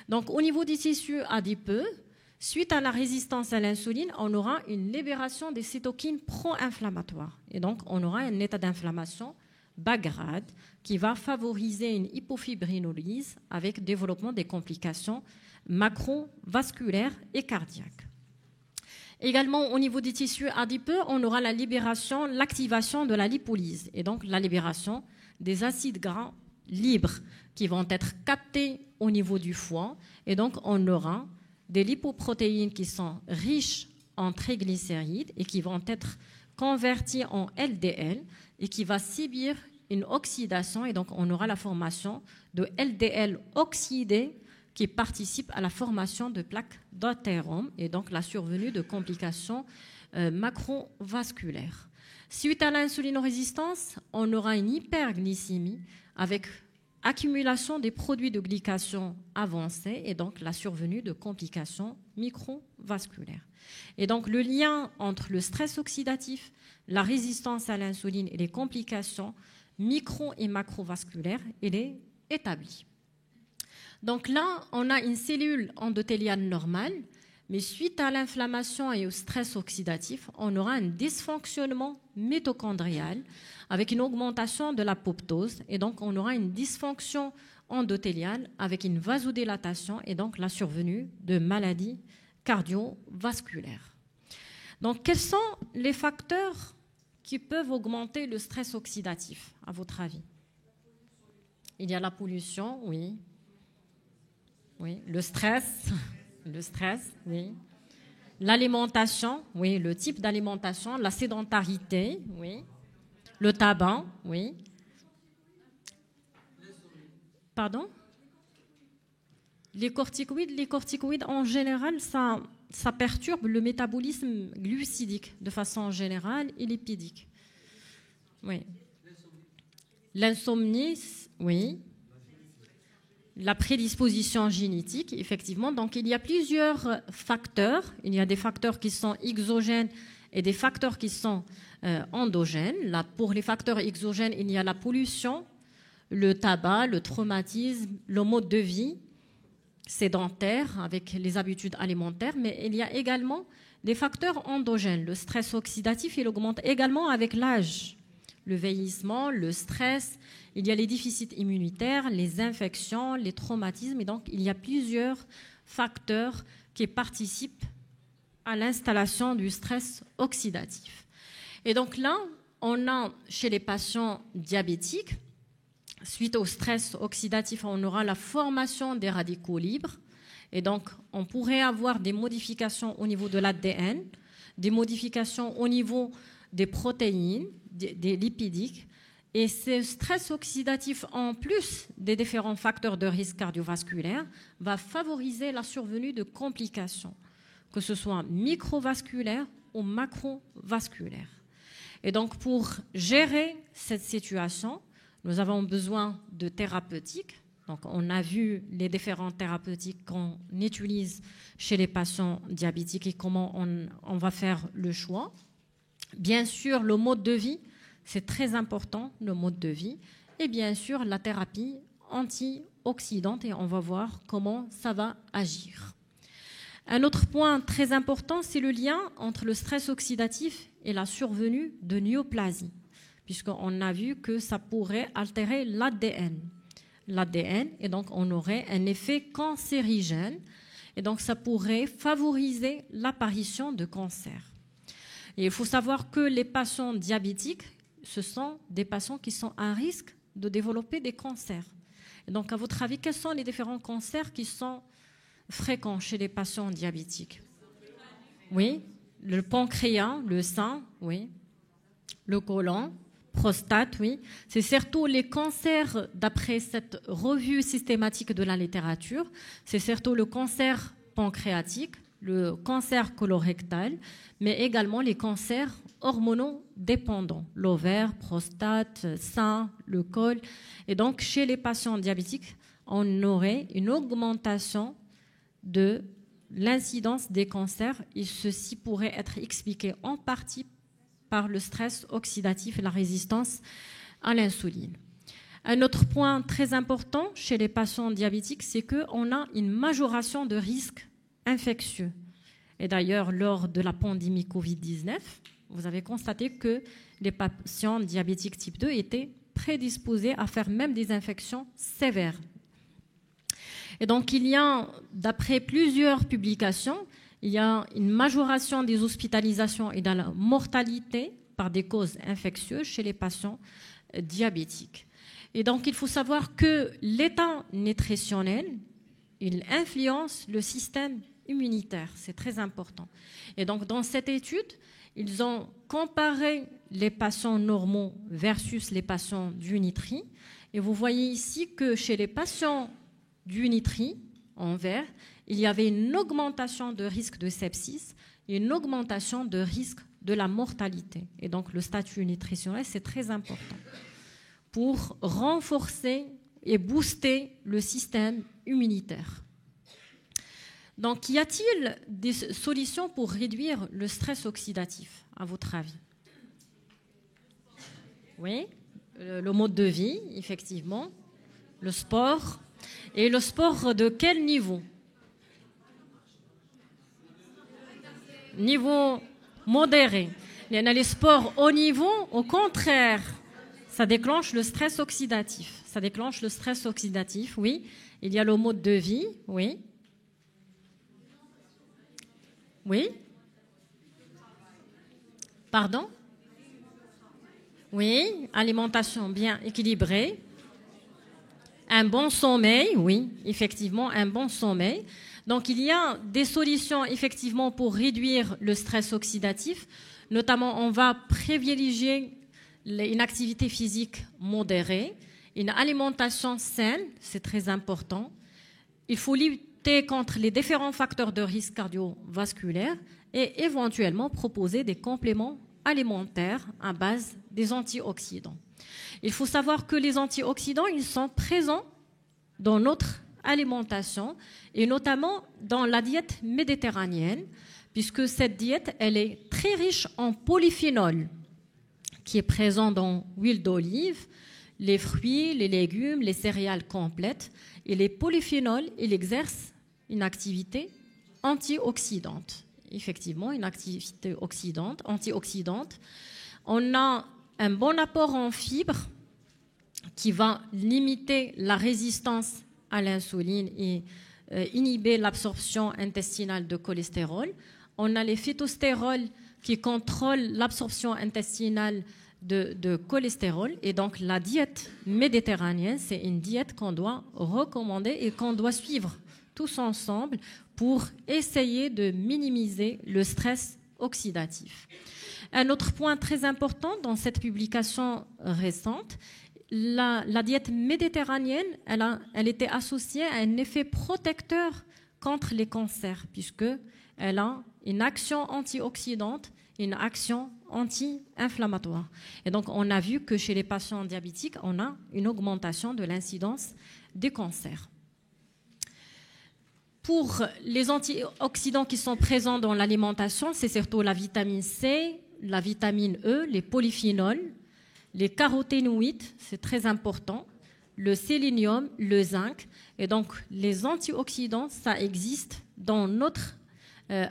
A: Donc, au niveau des tissus adipeux, suite à la résistance à l'insuline, on aura une libération des cytokines pro-inflammatoires. Et donc, on aura un état d'inflammation bas grade qui va favoriser une hypofibrinolyse avec développement des complications macrovasculaires et cardiaques. Également, au niveau des tissus adipeux, on aura la libération, l'activation de la lipolyse et donc la libération des acides gras libres qui vont être captés au niveau du foie. Et donc, on aura des lipoprotéines qui sont riches en triglycérides et qui vont être converties en LDL et qui va subir une oxydation. Et donc, on aura la formation de LDL oxydés qui participent à la formation de plaques d'athérome et donc la survenue de complications macrovasculaires. Suite à l'insulinorésistance, on aura une hyperglycémie avec accumulation des produits de glycation avancés et donc la survenue de complications microvasculaires. Et donc le lien entre le stress oxydatif, la résistance à l'insuline et les complications micro- et macrovasculaires, il est établi. Donc là, on a une cellule endothéliale normale, mais suite à l'inflammation et au stress oxydatif, on aura un dysfonctionnement mitochondrial avec une augmentation de l'apoptose et donc on aura une dysfonction endothéliale avec une vasodilatation et donc la survenue de maladies cardiovasculaires. Donc quels sont les facteurs qui peuvent augmenter le stress oxydatif, à votre avis? il y a la pollution, oui. Oui, le stress, oui. L'alimentation, oui, le type d'alimentation, la sédentarité, oui. Le tabac, oui. Pardon? Les corticoïdes en général, ça perturbe le métabolisme glucidique de façon générale et lipidique. Oui. L'insomnie, oui. La prédisposition génétique, effectivement. Donc, il y a plusieurs facteurs. Il y a des facteurs qui sont exogènes et des facteurs qui sont endogènes. Là, pour les facteurs exogènes, il y a la pollution, le tabac, le traumatisme, le mode de vie sédentaire avec les habitudes alimentaires, mais il y a également des facteurs endogènes. Le stress oxydatif, il augmente également avec l'âge. Le vieillissement, le stress, il y a les déficits immunitaires, les infections, les traumatismes. Et donc, il y a plusieurs facteurs qui participent à l'installation du stress oxydatif. Et donc là, on a chez les patients diabétiques, suite au stress oxydatif, on aura la formation des radicaux libres. Et donc, on pourrait avoir des modifications au niveau de l'ADN, des modifications au niveau des protéines, des lipidiques. Et ce stress oxydatif, en plus des différents facteurs de risque cardiovasculaire, va favoriser la survenue de complications, que ce soit microvasculaires ou macrovasculaires. Et donc, pour gérer cette situation, nous avons besoin de thérapeutiques. Donc, on a vu les différentes thérapeutiques qu'on utilise chez les patients diabétiques et comment on va faire le choix. Bien sûr, le mode de vie, c'est très important, le mode de vie. Et bien sûr, la thérapie antioxydante, et on va voir comment ça va agir. Un autre point très important, c'est le lien entre le stress oxydatif et la survenue de néoplasie, puisqu'on a vu que ça pourrait altérer l'ADN. Et donc on aurait un effet cancérigène, et donc ça pourrait favoriser l'apparition de cancer. Et il faut savoir que les patients diabétiques, ce sont des patients qui sont à risque de développer des cancers. Et donc, à votre avis, quels sont les différents cancers qui sont fréquents chez les patients diabétiques? Oui, le pancréas, le sein, oui, le côlon, prostate, oui. C'est surtout les cancers, d'après cette revue systématique de la littérature, c'est surtout le cancer pancréatique, le cancer colorectal, mais également les cancers hormonodépendants, l'ovaire, prostate, sein, le col. Et donc, chez les patients diabétiques, on aurait une augmentation de l'incidence des cancers, et ceci pourrait être expliqué en partie par le stress oxydatif et la résistance à l'insuline. Un autre point très important chez les patients diabétiques, c'est qu'on a une majoration de risque infectieux. Et d'ailleurs, lors de la pandémie Covid-19, vous avez constaté que les patients diabétiques type 2 étaient prédisposés à faire même des infections sévères. Et donc, il y a, d'après plusieurs publications, il y a une majoration des hospitalisations et de la mortalité par des causes infectieuses chez les patients diabétiques. Et donc, il faut savoir que l'état nutritionnel, il influence le système immunitaire. C'est très important. Et donc, dans cette étude, ils ont comparé les patients normaux versus les patients d'Unitri. Et vous voyez ici que chez les patients d'Unitri, en vert, il y avait une augmentation de risque de sepsis et une augmentation de risque de la mortalité. Et donc, le statut nutritionnel, c'est très important pour renforcer et booster le système immunitaire. Donc, y a-t-il des solutions pour réduire le stress oxydatif, à votre avis? Oui, le mode de vie, effectivement, le sport. Et le sport de quel niveau? Niveau modéré. Il y en a les sports haut niveau, au contraire, ça déclenche le stress oxydatif. Ça déclenche le stress oxydatif, oui. Il y a le mode de vie, oui. Oui. Pardon? Oui, alimentation bien équilibrée. Un bon sommeil, oui, effectivement, un bon sommeil. Donc, il y a des solutions, effectivement, pour réduire le stress oxydatif. Notamment, on va privilégier une activité physique modérée, une alimentation saine, c'est très important. Il faut lutter contre les différents facteurs de risque cardiovasculaire et éventuellement proposer des compléments alimentaires à base des antioxydants. Il faut savoir que les antioxydants, ils sont présents dans notre alimentation et notamment dans la diète méditerranéenne, puisque cette diète, elle est très riche en polyphénol, qui est présent dans l'huile d'olive, les fruits, les légumes, les céréales complètes. Et les polyphénols, ils exercent une activité antioxydante. Effectivement, une activité antioxydante. On a un bon apport en fibres qui va limiter la résistance à l'insuline et inhiber l'absorption intestinale de cholestérol. On a les phytostérols qui contrôlent l'absorption intestinale de cholestérol. Et donc, la diète méditerranéenne, c'est une diète qu'on doit recommander et qu'on doit suivre tous ensemble pour essayer de minimiser le stress oxydatif. Un autre point très important dans cette publication récente, la diète méditerranéenne, elle était associée à un effet protecteur contre les cancers, puisqu'elle a une action antioxydante, une action anti-inflammatoire. Et donc, on a vu que chez les patients diabétiques, on a une augmentation de l'incidence des cancers. Pour les antioxydants qui sont présents dans l'alimentation, c'est surtout la vitamine C, la vitamine E, les polyphénols, les caroténoïdes, c'est très important, le sélénium, le zinc. Et donc, les antioxydants, ça existe dans notre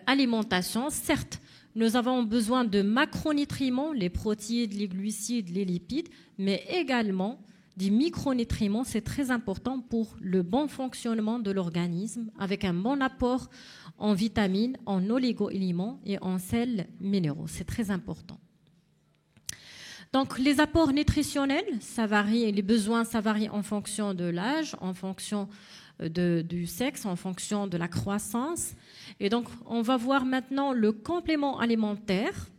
A: alimentation. Certes, nous avons besoin de macronutriments, les protéines, les glucides, les lipides, mais également des micronutriments, c'est très important pour le bon fonctionnement de l'organisme, avec un bon apport en vitamines, en oligo-éléments et en sels minéraux. C'est très important. Donc, les apports nutritionnels, ça varie, les besoins, ça varie en fonction de l'âge, en fonction du sexe, en fonction de la croissance. Et donc, on va voir maintenant le complément alimentaire,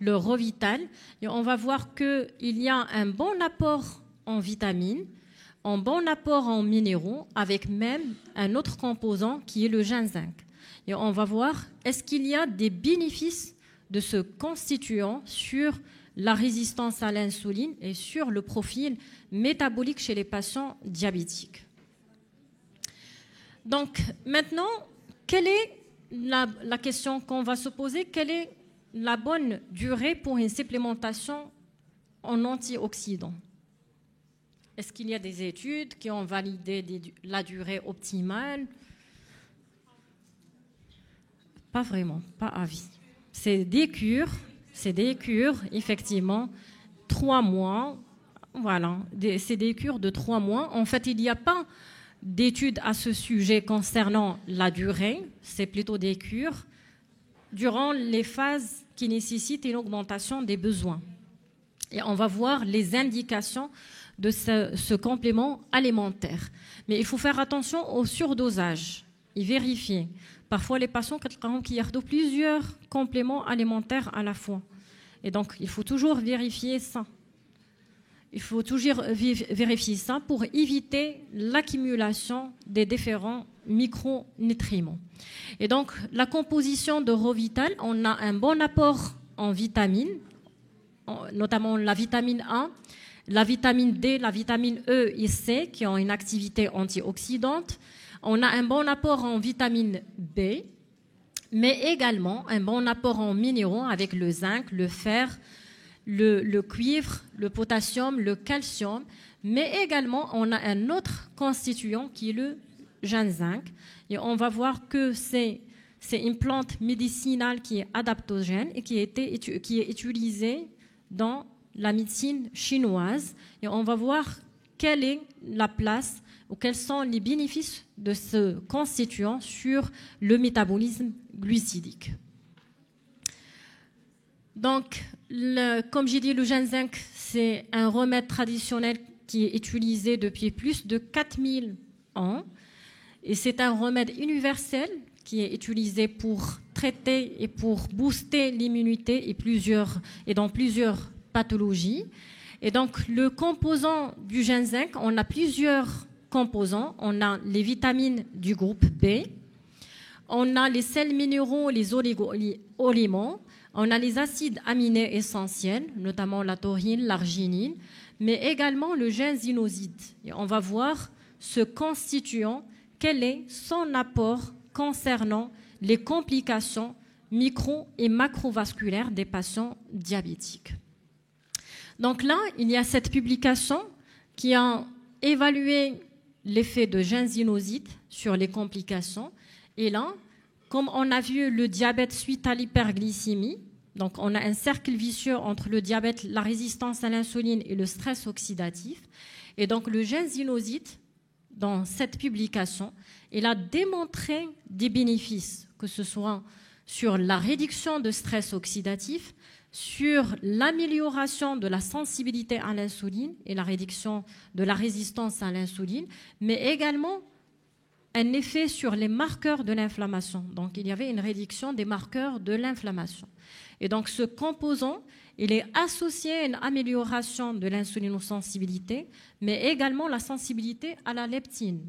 A: le Rovital. Et on va voir qu'il y a un bon apport en vitamines, un bon apport en minéraux, avec même un autre composant qui est le ginseng. Et on va voir, est-ce qu'il y a des bénéfices de ce constituant sur la résistance à l'insuline et sur le profil métabolique chez les patients diabétiques. Donc maintenant, quelle est la question qu'on va se poser? Quelle est la bonne durée pour une supplémentation en antioxydants? Est-ce qu'il y a des études qui ont validé la durée optimale? Pas vraiment, pas à vie. C'est des cures, effectivement, 3 mois. Voilà, c'est des cures de 3 mois. En fait, il n'y a pas d'études à ce sujet concernant la durée. C'est plutôt des cures durant les phases qui nécessitent une augmentation des besoins. Et on va voir les indications de ce complément alimentaire. Mais il faut faire attention au surdosage et vérifier. Parfois, les patients qui ont plusieurs compléments alimentaires à la fois. Et donc, il faut toujours vérifier ça. Il faut toujours vérifier ça pour éviter l'accumulation des différents micronutriments. Et donc, la composition de Rovital, on a un bon apport en vitamines, notamment la vitamine A, la vitamine D, la vitamine E et C, qui ont une activité antioxydante. On a un bon apport en vitamine B, mais également un bon apport en minéraux avec le zinc, le fer, le cuivre, le potassium, le calcium, mais également on a un autre constituant qui est le ginseng. Et on va voir que c'est une plante médicinale qui est adaptogène et qui est utilisée dans la médecine chinoise. Et on va voir quelle est la place ou quels sont les bénéfices de ce constituant sur le métabolisme glucidique. Donc, comme j'ai dit, le ginseng, c'est un remède traditionnel qui est utilisé depuis plus de 4000 ans. Et c'est un remède universel qui est utilisé pour traiter et pour booster l'immunité et dans plusieurs pathologies. Et donc, le composant du ginseng, on a plusieurs composants. On a les vitamines du groupe B, on a les sels minéraux, les oligo-éléments, on a les acides aminés essentiels, notamment la taurine, l'arginine, mais également le ginsénoside. Et on va voir ce constituant, quel est son apport concernant les complications micro- et macrovasculaires des patients diabétiques. Donc là, il y a cette publication qui a évalué l'effet de ginsénoside sur les complications. Et là, comme on a vu le diabète suite à l'hyperglycémie, donc on a un cercle vicieux entre le diabète, la résistance à l'insuline et le stress oxydatif. Et donc le ginsénoside, dans cette publication, il a démontré des bénéfices, que ce soit sur la réduction de stress oxydatif, sur l'amélioration de la sensibilité à l'insuline et la réduction de la résistance à l'insuline, mais également un effet sur les marqueurs de l'inflammation. Donc, il y avait une réduction des marqueurs de l'inflammation. Et donc, ce composant, il est associé à une amélioration de l'insulinosensibilité, mais également la sensibilité à la leptine.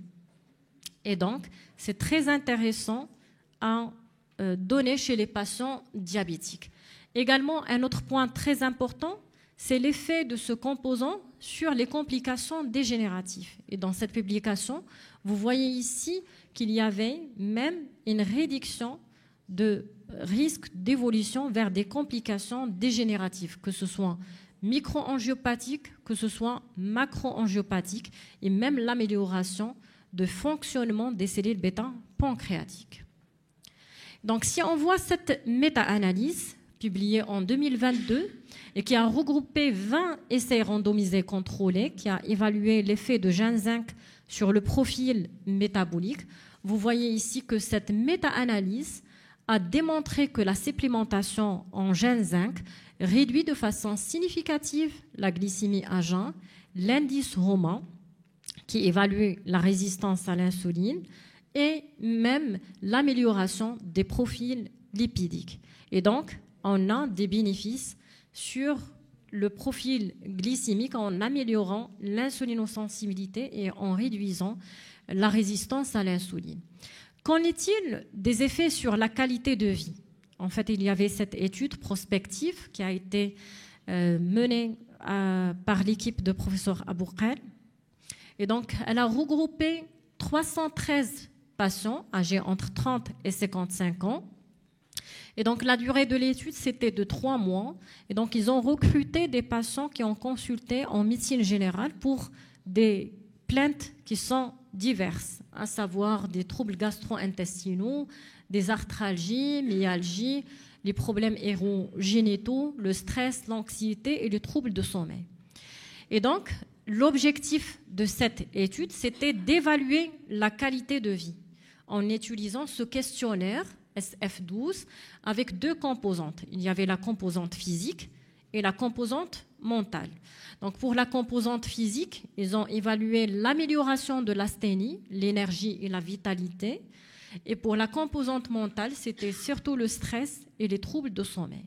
A: Et donc, c'est très intéressant à donner chez les patients diabétiques. Également, un autre point très important, c'est l'effet de ce composant sur les complications dégénératives. Et dans cette publication, vous voyez ici qu'il y avait même une réduction de risque d'évolution vers des complications dégénératives, que ce soit micro-angiopathiques, que ce soit macro-angiopathiques, et même l'amélioration de fonctionnement des cellules bêta-pancréatiques. Donc, si on voit cette méta-analyse publiée en 2022 et qui a regroupé 20 essais randomisés contrôlés, qui a évalué l'effet de ginseng sur le profil métabolique, vous voyez ici que cette méta-analyse a démontré que la supplémentation en ginseng réduit de façon significative la glycémie à jeun, l'indice Roman, qui évalue la résistance à l'insuline, et même l'amélioration des profils lipidiques. Et donc, on a des bénéfices sur le profil glycémique en améliorant l'insulinosensibilité et en réduisant la résistance à l'insuline. Qu'en est-il des effets sur la qualité de vie? En fait, il y avait cette étude prospective qui a été menée par l'équipe de professeur Aboukal. Et donc, elle a regroupé 313 patients âgés entre 30 et 55 ans. Et donc, la durée de l'étude, c'était de 3 mois. Et donc, ils ont recruté des patients qui ont consulté en médecine générale pour des plaintes qui sont diverses, à savoir des troubles gastro-intestinaux, des arthralgies, myalgies, les problèmes érogénitaux, le stress, l'anxiété et les troubles de sommeil. Et donc, l'objectif de cette étude, c'était d'évaluer la qualité de vie en utilisant ce questionnaire SF12 avec 2 composantes. Il y avait la composante physique et la composante mentale. Donc pour la composante physique, ils ont évalué l'amélioration de l'asthénie, l'énergie et la vitalité. Et pour la composante mentale, c'était surtout le stress et les troubles de sommeil.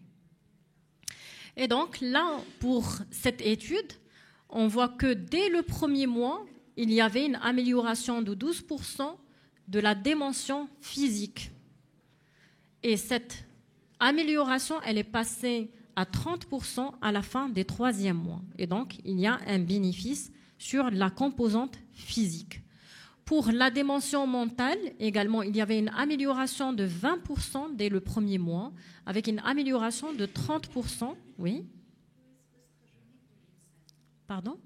A: Et donc là, pour cette étude, on voit que dès le premier mois, il y avait une amélioration de 12% de la dimension physique. Et cette amélioration, elle est passée à 30% à la fin des 3e mois. Et donc, il y a un bénéfice sur la composante physique. Pour la dimension mentale, également, il y avait une amélioration de 20% dès le premier mois, avec une amélioration de 30%. Oui. Pardon ?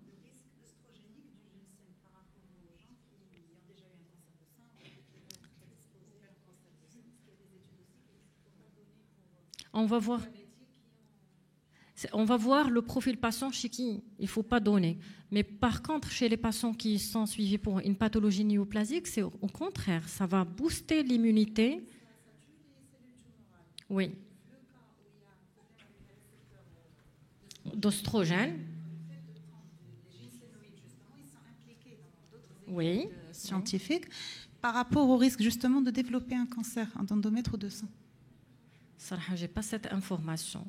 A: On va voir le profil patient chez qui il ne faut pas donner. Mais par contre, chez les patients qui sont suivis pour une pathologie néoplasique, c'est au contraire, ça va booster l'immunité. Oui. D'oestrogène. Oui.
C: Scientifiques, par rapport au risque justement de développer un cancer d'endomètre ou de sein.
A: Sarah, j'ai pas cette information.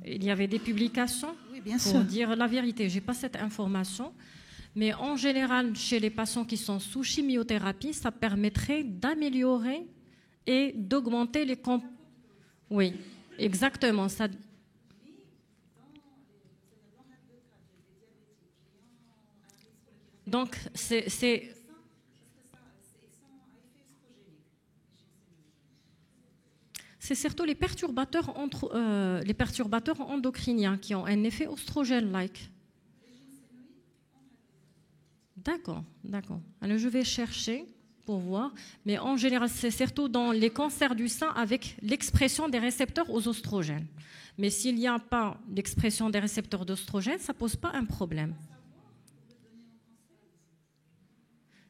A: Il y avait des publications
C: bien
A: pour
C: sûr.
A: dire la vérité. J'ai pas cette information. Mais en général, chez les patients qui sont sous chimiothérapie, ça permettrait d'améliorer et d'augmenter les Oui, exactement. Ça... Donc, c'est... C'est surtout les perturbateurs endocriniens qui ont un effet oestrogène-like. D'accord. Alors, je vais chercher pour voir. Mais en général, c'est surtout dans les cancers du sein avec l'expression des récepteurs aux oestrogènes. Mais s'il n'y a pas d'expression des récepteurs d'oestrogènes, ça ne pose pas un problème.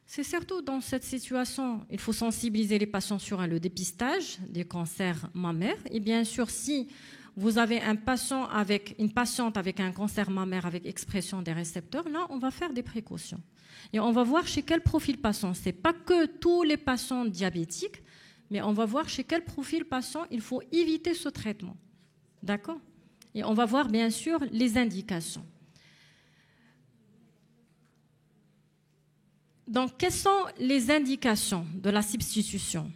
A: C'est surtout dans cette situation, il faut sensibiliser les patients sur le dépistage des cancers mammaires. Et bien sûr, si vous avez une patiente avec un cancer mammaire avec expression des récepteurs, là, on va faire des précautions. Et on va voir chez quel profil patient. Ce n'est pas que tous les patients diabétiques, mais on va voir chez quel profil patient il faut éviter ce traitement. D'accord ? Et on va voir bien sûr les indications. Donc, quelles sont les indications de la substitution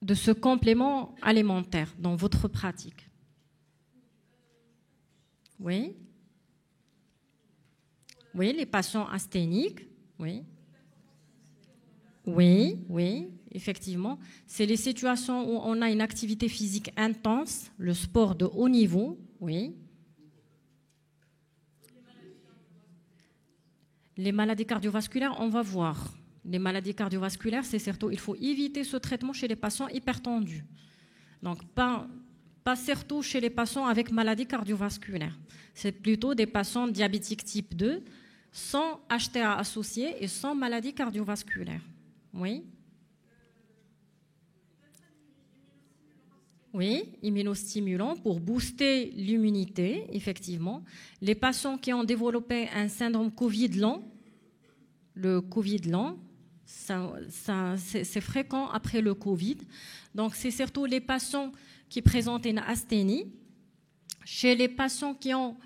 A: de ce complément alimentaire dans votre pratique? Oui, les patients asthéniques, oui, effectivement. C'est les situations où on a une activité physique intense, le sport de haut niveau, oui. Les maladies cardiovasculaires, on va voir. Les maladies cardiovasculaires, c'est surtout, il faut éviter ce traitement chez les patients hypertendus. Donc, pas surtout chez les patients avec maladies cardiovasculaires. C'est plutôt des patients diabétiques type 2, sans HTA associé et sans maladie cardiovasculaire. Oui. Oui, immunostimulants pour booster l'immunité, effectivement. Les patients qui ont développé un syndrome Covid lent, le Covid lent, c'est fréquent après le Covid. Donc, c'est surtout les patients qui présentent une asthénie. Chez les patients qui ont...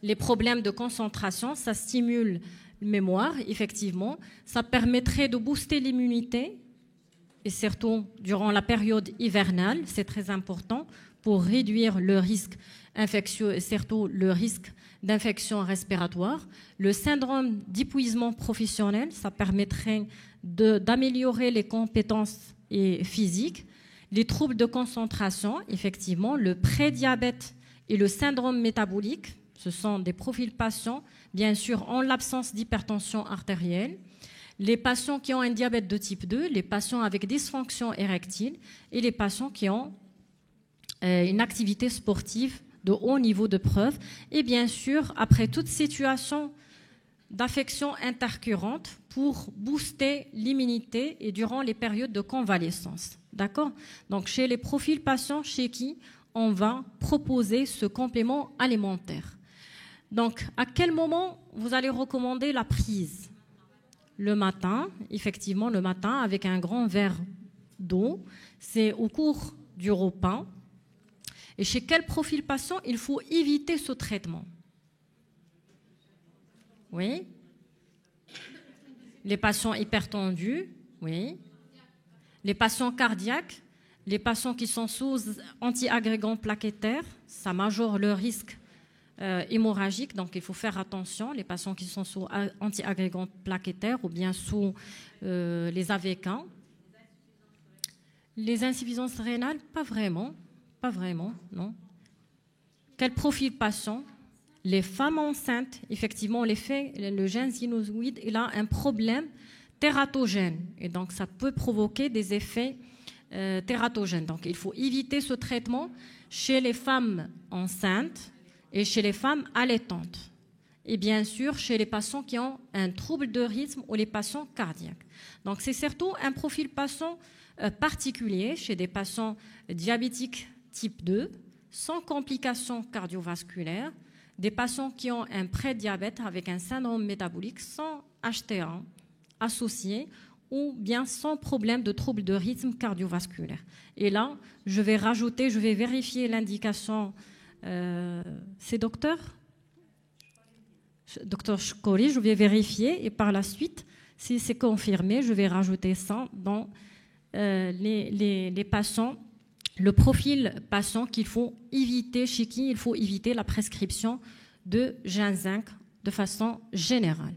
A: Les problèmes de concentration, ça stimule mémoire, effectivement, ça permettrait de booster l'immunité et surtout durant la période hivernale, c'est très important pour réduire le risque infectieux et surtout le risque d'infection respiratoire. Le syndrome d'épuisement professionnel, ça permettrait d'améliorer les compétences physiques. Les troubles de concentration, effectivement, le prédiabète et le syndrome métabolique, ce sont des profils patients, bien sûr, en l'absence d'hypertension artérielle. Les patients qui ont un diabète de type 2, les patients avec dysfonction érectile et les patients qui ont une activité sportive de haut niveau de preuve. Et bien sûr, après toute situation d'affection intercurrente pour booster l'immunité et durant les périodes de convalescence. D'accord ? Donc, chez les profils patients chez qui on va proposer ce complément alimentaire. Donc, à quel moment vous allez recommander la prise ? Le matin, effectivement, le matin, avec un grand verre d'eau. C'est au cours du repas. Et chez quel profil patient il faut éviter ce traitement ? Oui. Les patients hypertendus, oui. Les patients cardiaques, les patients qui sont sous antiagrégants plaquettaires, ça majore le risque hémorragique, donc il faut faire attention. Les patients qui sont sous antiagrégants plaquettaires ou bien sous les AVK. Les insuffisances rénales, pas vraiment, non. Quel profil patient ? Les femmes enceintes, effectivement, le gène sinusoïde, il a un problème tératogène et donc ça peut provoquer des effets tératogènes. Donc il faut éviter ce traitement chez les femmes enceintes et chez les femmes allaitantes. Et bien sûr, chez les patients qui ont un trouble de rythme ou les patients cardiaques. Donc, c'est surtout un profil patient particulier chez des patients diabétiques type 2, sans complications cardiovasculaires, des patients qui ont un prédiabète avec un syndrome métabolique sans HTA associé ou bien sans problème de trouble de rythme cardiovasculaire. Et là, je vais vérifier l'indication. C'est docteur Chkori, je vais vérifier et par la suite, si c'est confirmé, je vais rajouter ça dans les patients, le profil patient qu'il faut éviter, chez qui il faut éviter la prescription de ginseng de façon générale.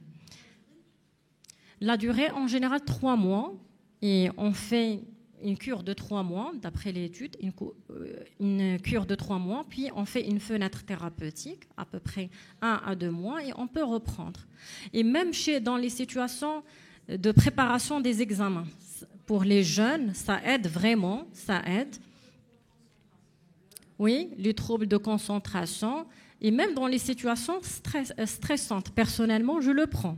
A: La durée, en général, 3 mois, et on fait une cure de 3 mois, d'après l'étude, une cure de 3 mois, puis on fait une fenêtre thérapeutique, à peu près 1 à 2 mois, et on peut reprendre. Et même dans les situations de préparation des examens, pour les jeunes, ça aide vraiment, ça aide. Oui, les troubles de concentration, et même dans les situations stressantes. Personnellement, je le prends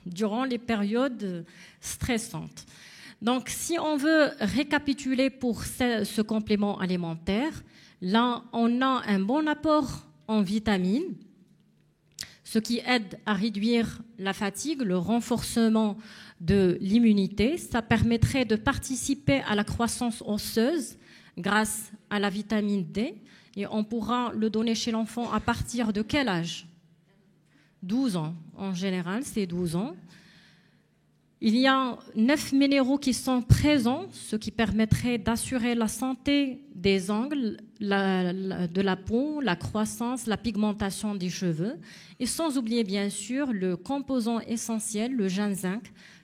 A: durant les périodes stressantes. Donc, si on veut récapituler pour ce complément alimentaire, là, on a un bon apport en vitamines, ce qui aide à réduire la fatigue, le renforcement de l'immunité. Ça permettrait de participer à la croissance osseuse grâce à la vitamine D. Et on pourra le donner chez l'enfant à partir de quel âge ? 12 ans. En général, c'est 12 ans. Il y a 9 minéraux qui sont présents, ce qui permettrait d'assurer la santé des ongles, de la peau, la croissance, la pigmentation des cheveux. Et sans oublier, bien sûr, le composant essentiel, le ginseng,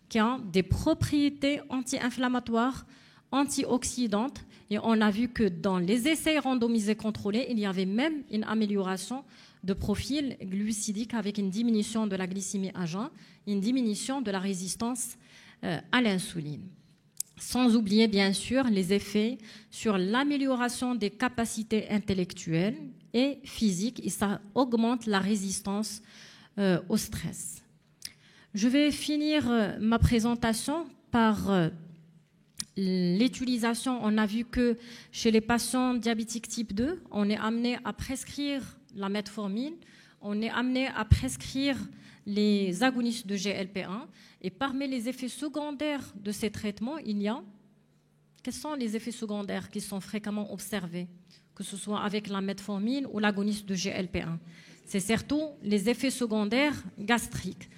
A: qui a des propriétés anti-inflammatoires, antioxydantes. Et on a vu que dans les essais randomisés contrôlés, il y avait même une amélioration de profil glucidique avec une diminution de la glycémie à jeun, une diminution de la résistance à l'insuline. Sans oublier, bien sûr, les effets sur l'amélioration des capacités intellectuelles et physiques, et ça augmente la résistance au stress. Je vais finir ma présentation par l'utilisation. On a vu que chez les patients diabétiques type 2, on est amené à prescrire la metformine, on est amené à prescrire les agonistes de GLP-1, et parmi les effets secondaires de ces traitements, quels sont les effets secondaires qui sont fréquemment observés, que ce soit avec la metformine ou l'agoniste de GLP-1? C'est surtout les effets secondaires gastriques.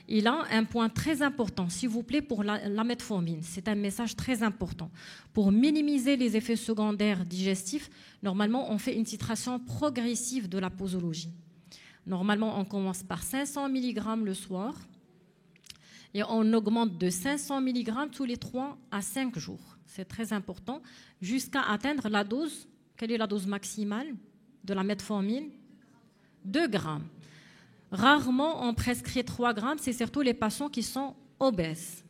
A: Il a un point très important, s'il vous plaît, pour la metformine. C'est un message très important. Pour minimiser les effets secondaires digestifs, normalement, on fait une titration progressive de la posologie. Normalement, on commence par 500 mg le soir et on augmente de 500 mg tous les 3 à 5 jours. C'est très important, jusqu'à atteindre la dose. Quelle est la dose maximale de la metformine? 2 grammes. Rarement, on prescrit 3 grammes, c'est surtout les patients qui sont obèses.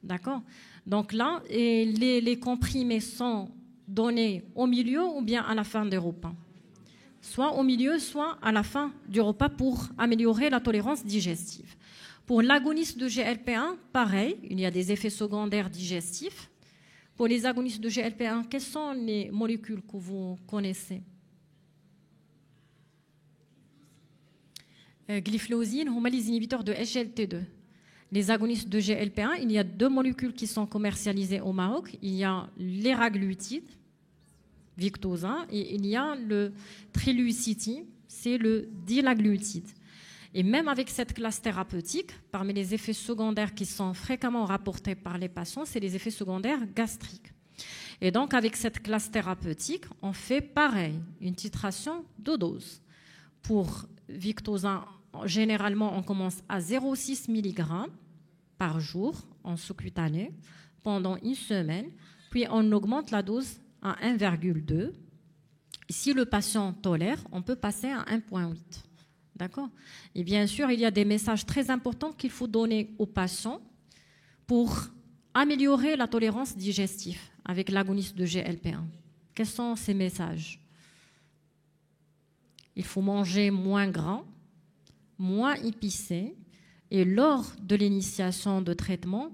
A: D'accord? Donc là, les comprimés sont donnés au milieu ou bien à la fin des repas. Soit au milieu, soit à la fin du repas pour améliorer la tolérance digestive. Pour l'agoniste de GLP-1, pareil, il y a des effets secondaires digestifs. Pour les agonistes de GLP-1, quelles sont les molécules que vous connaissez? Glyphosine, les inhibiteurs de SGLT2. Les agonistes de GLP-1, il y a 2 molécules qui sont commercialisées au Maroc. Il y a l'eraglutide, Victoza, et il y a le trilucitine, c'est le dilaglutide. Et même avec cette classe thérapeutique, parmi les effets secondaires qui sont fréquemment rapportés par les patients, c'est les effets secondaires gastriques. Et donc, avec cette classe thérapeutique, on fait pareil, une titration de dose. Pour Victoza, généralement, on commence à 0,6 mg par jour en sous-cutané pendant une semaine, puis on augmente la dose à 1,2. Si le patient tolère, on peut passer à 1,8. D'accord? Et bien sûr, il y a des messages très importants qu'il faut donner aux patients pour améliorer la tolérance digestive avec l'agoniste de GLP-1. Quels sont ces messages? Il faut manger moins gras, moins épicé, et lors de l'initiation de traitement,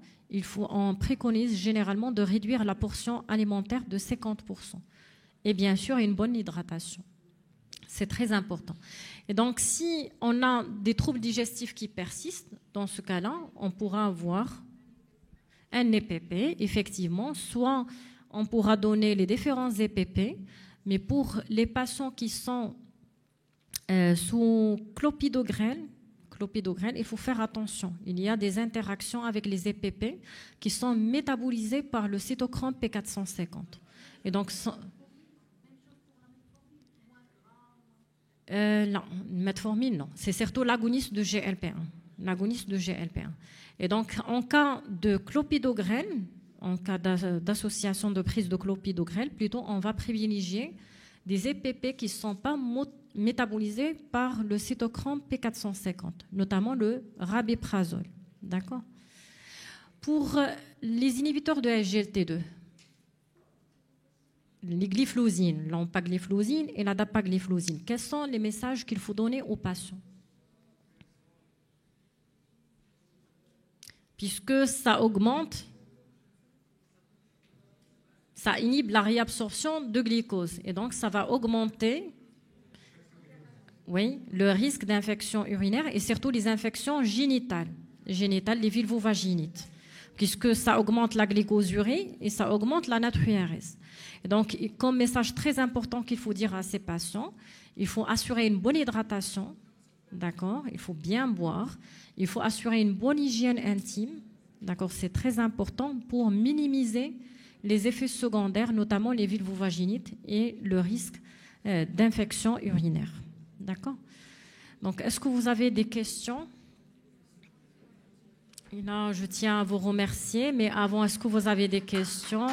A: on préconise généralement de réduire la portion alimentaire de 50%. Et bien sûr, une bonne hydratation. C'est très important. Et donc, si on a des troubles digestifs qui persistent, dans ce cas-là, on pourra avoir un EPP, effectivement, soit on pourra donner les différents EPP, mais pour les patients qui sont sous clopidogrel, il faut faire attention. Il y a des interactions avec les EPP qui sont métabolisées par le cytochrome P450. Et donc, non, metformine, non. C'est surtout l'agoniste de GLP-1. Et donc, en cas de clopidogrel, en cas d'association de prise de clopidogrel, plutôt, on va privilégier des EPP qui ne sont pas métabolisés par le cytochrome P450, notamment le rabéprazole. D'accord ? Pour les inhibiteurs de SGLT2, les glyphlosines, l'empagliflozine et la dapagliflozine, quels sont les messages qu'il faut donner aux patients ? Puisque ça augmente, ça inhibe la réabsorption de glucose et donc ça va augmenter le risque d'infection urinaire et surtout les infections génitales, les vulvovaginites, puisque ça augmente la glycosurie et ça augmente la natriurése. Et donc, comme message très important qu'il faut dire à ces patients, il faut assurer une bonne hydratation, d'accord ? Il faut bien boire, il faut assurer une bonne hygiène intime, d'accord ? C'est très important pour minimiser les effets secondaires, notamment les vulvovaginites et le risque d'infection urinaire. D'accord ? Donc, est-ce que vous avez des questions ? Et là, je tiens à vous remercier, mais avant, est-ce que vous avez des questions ?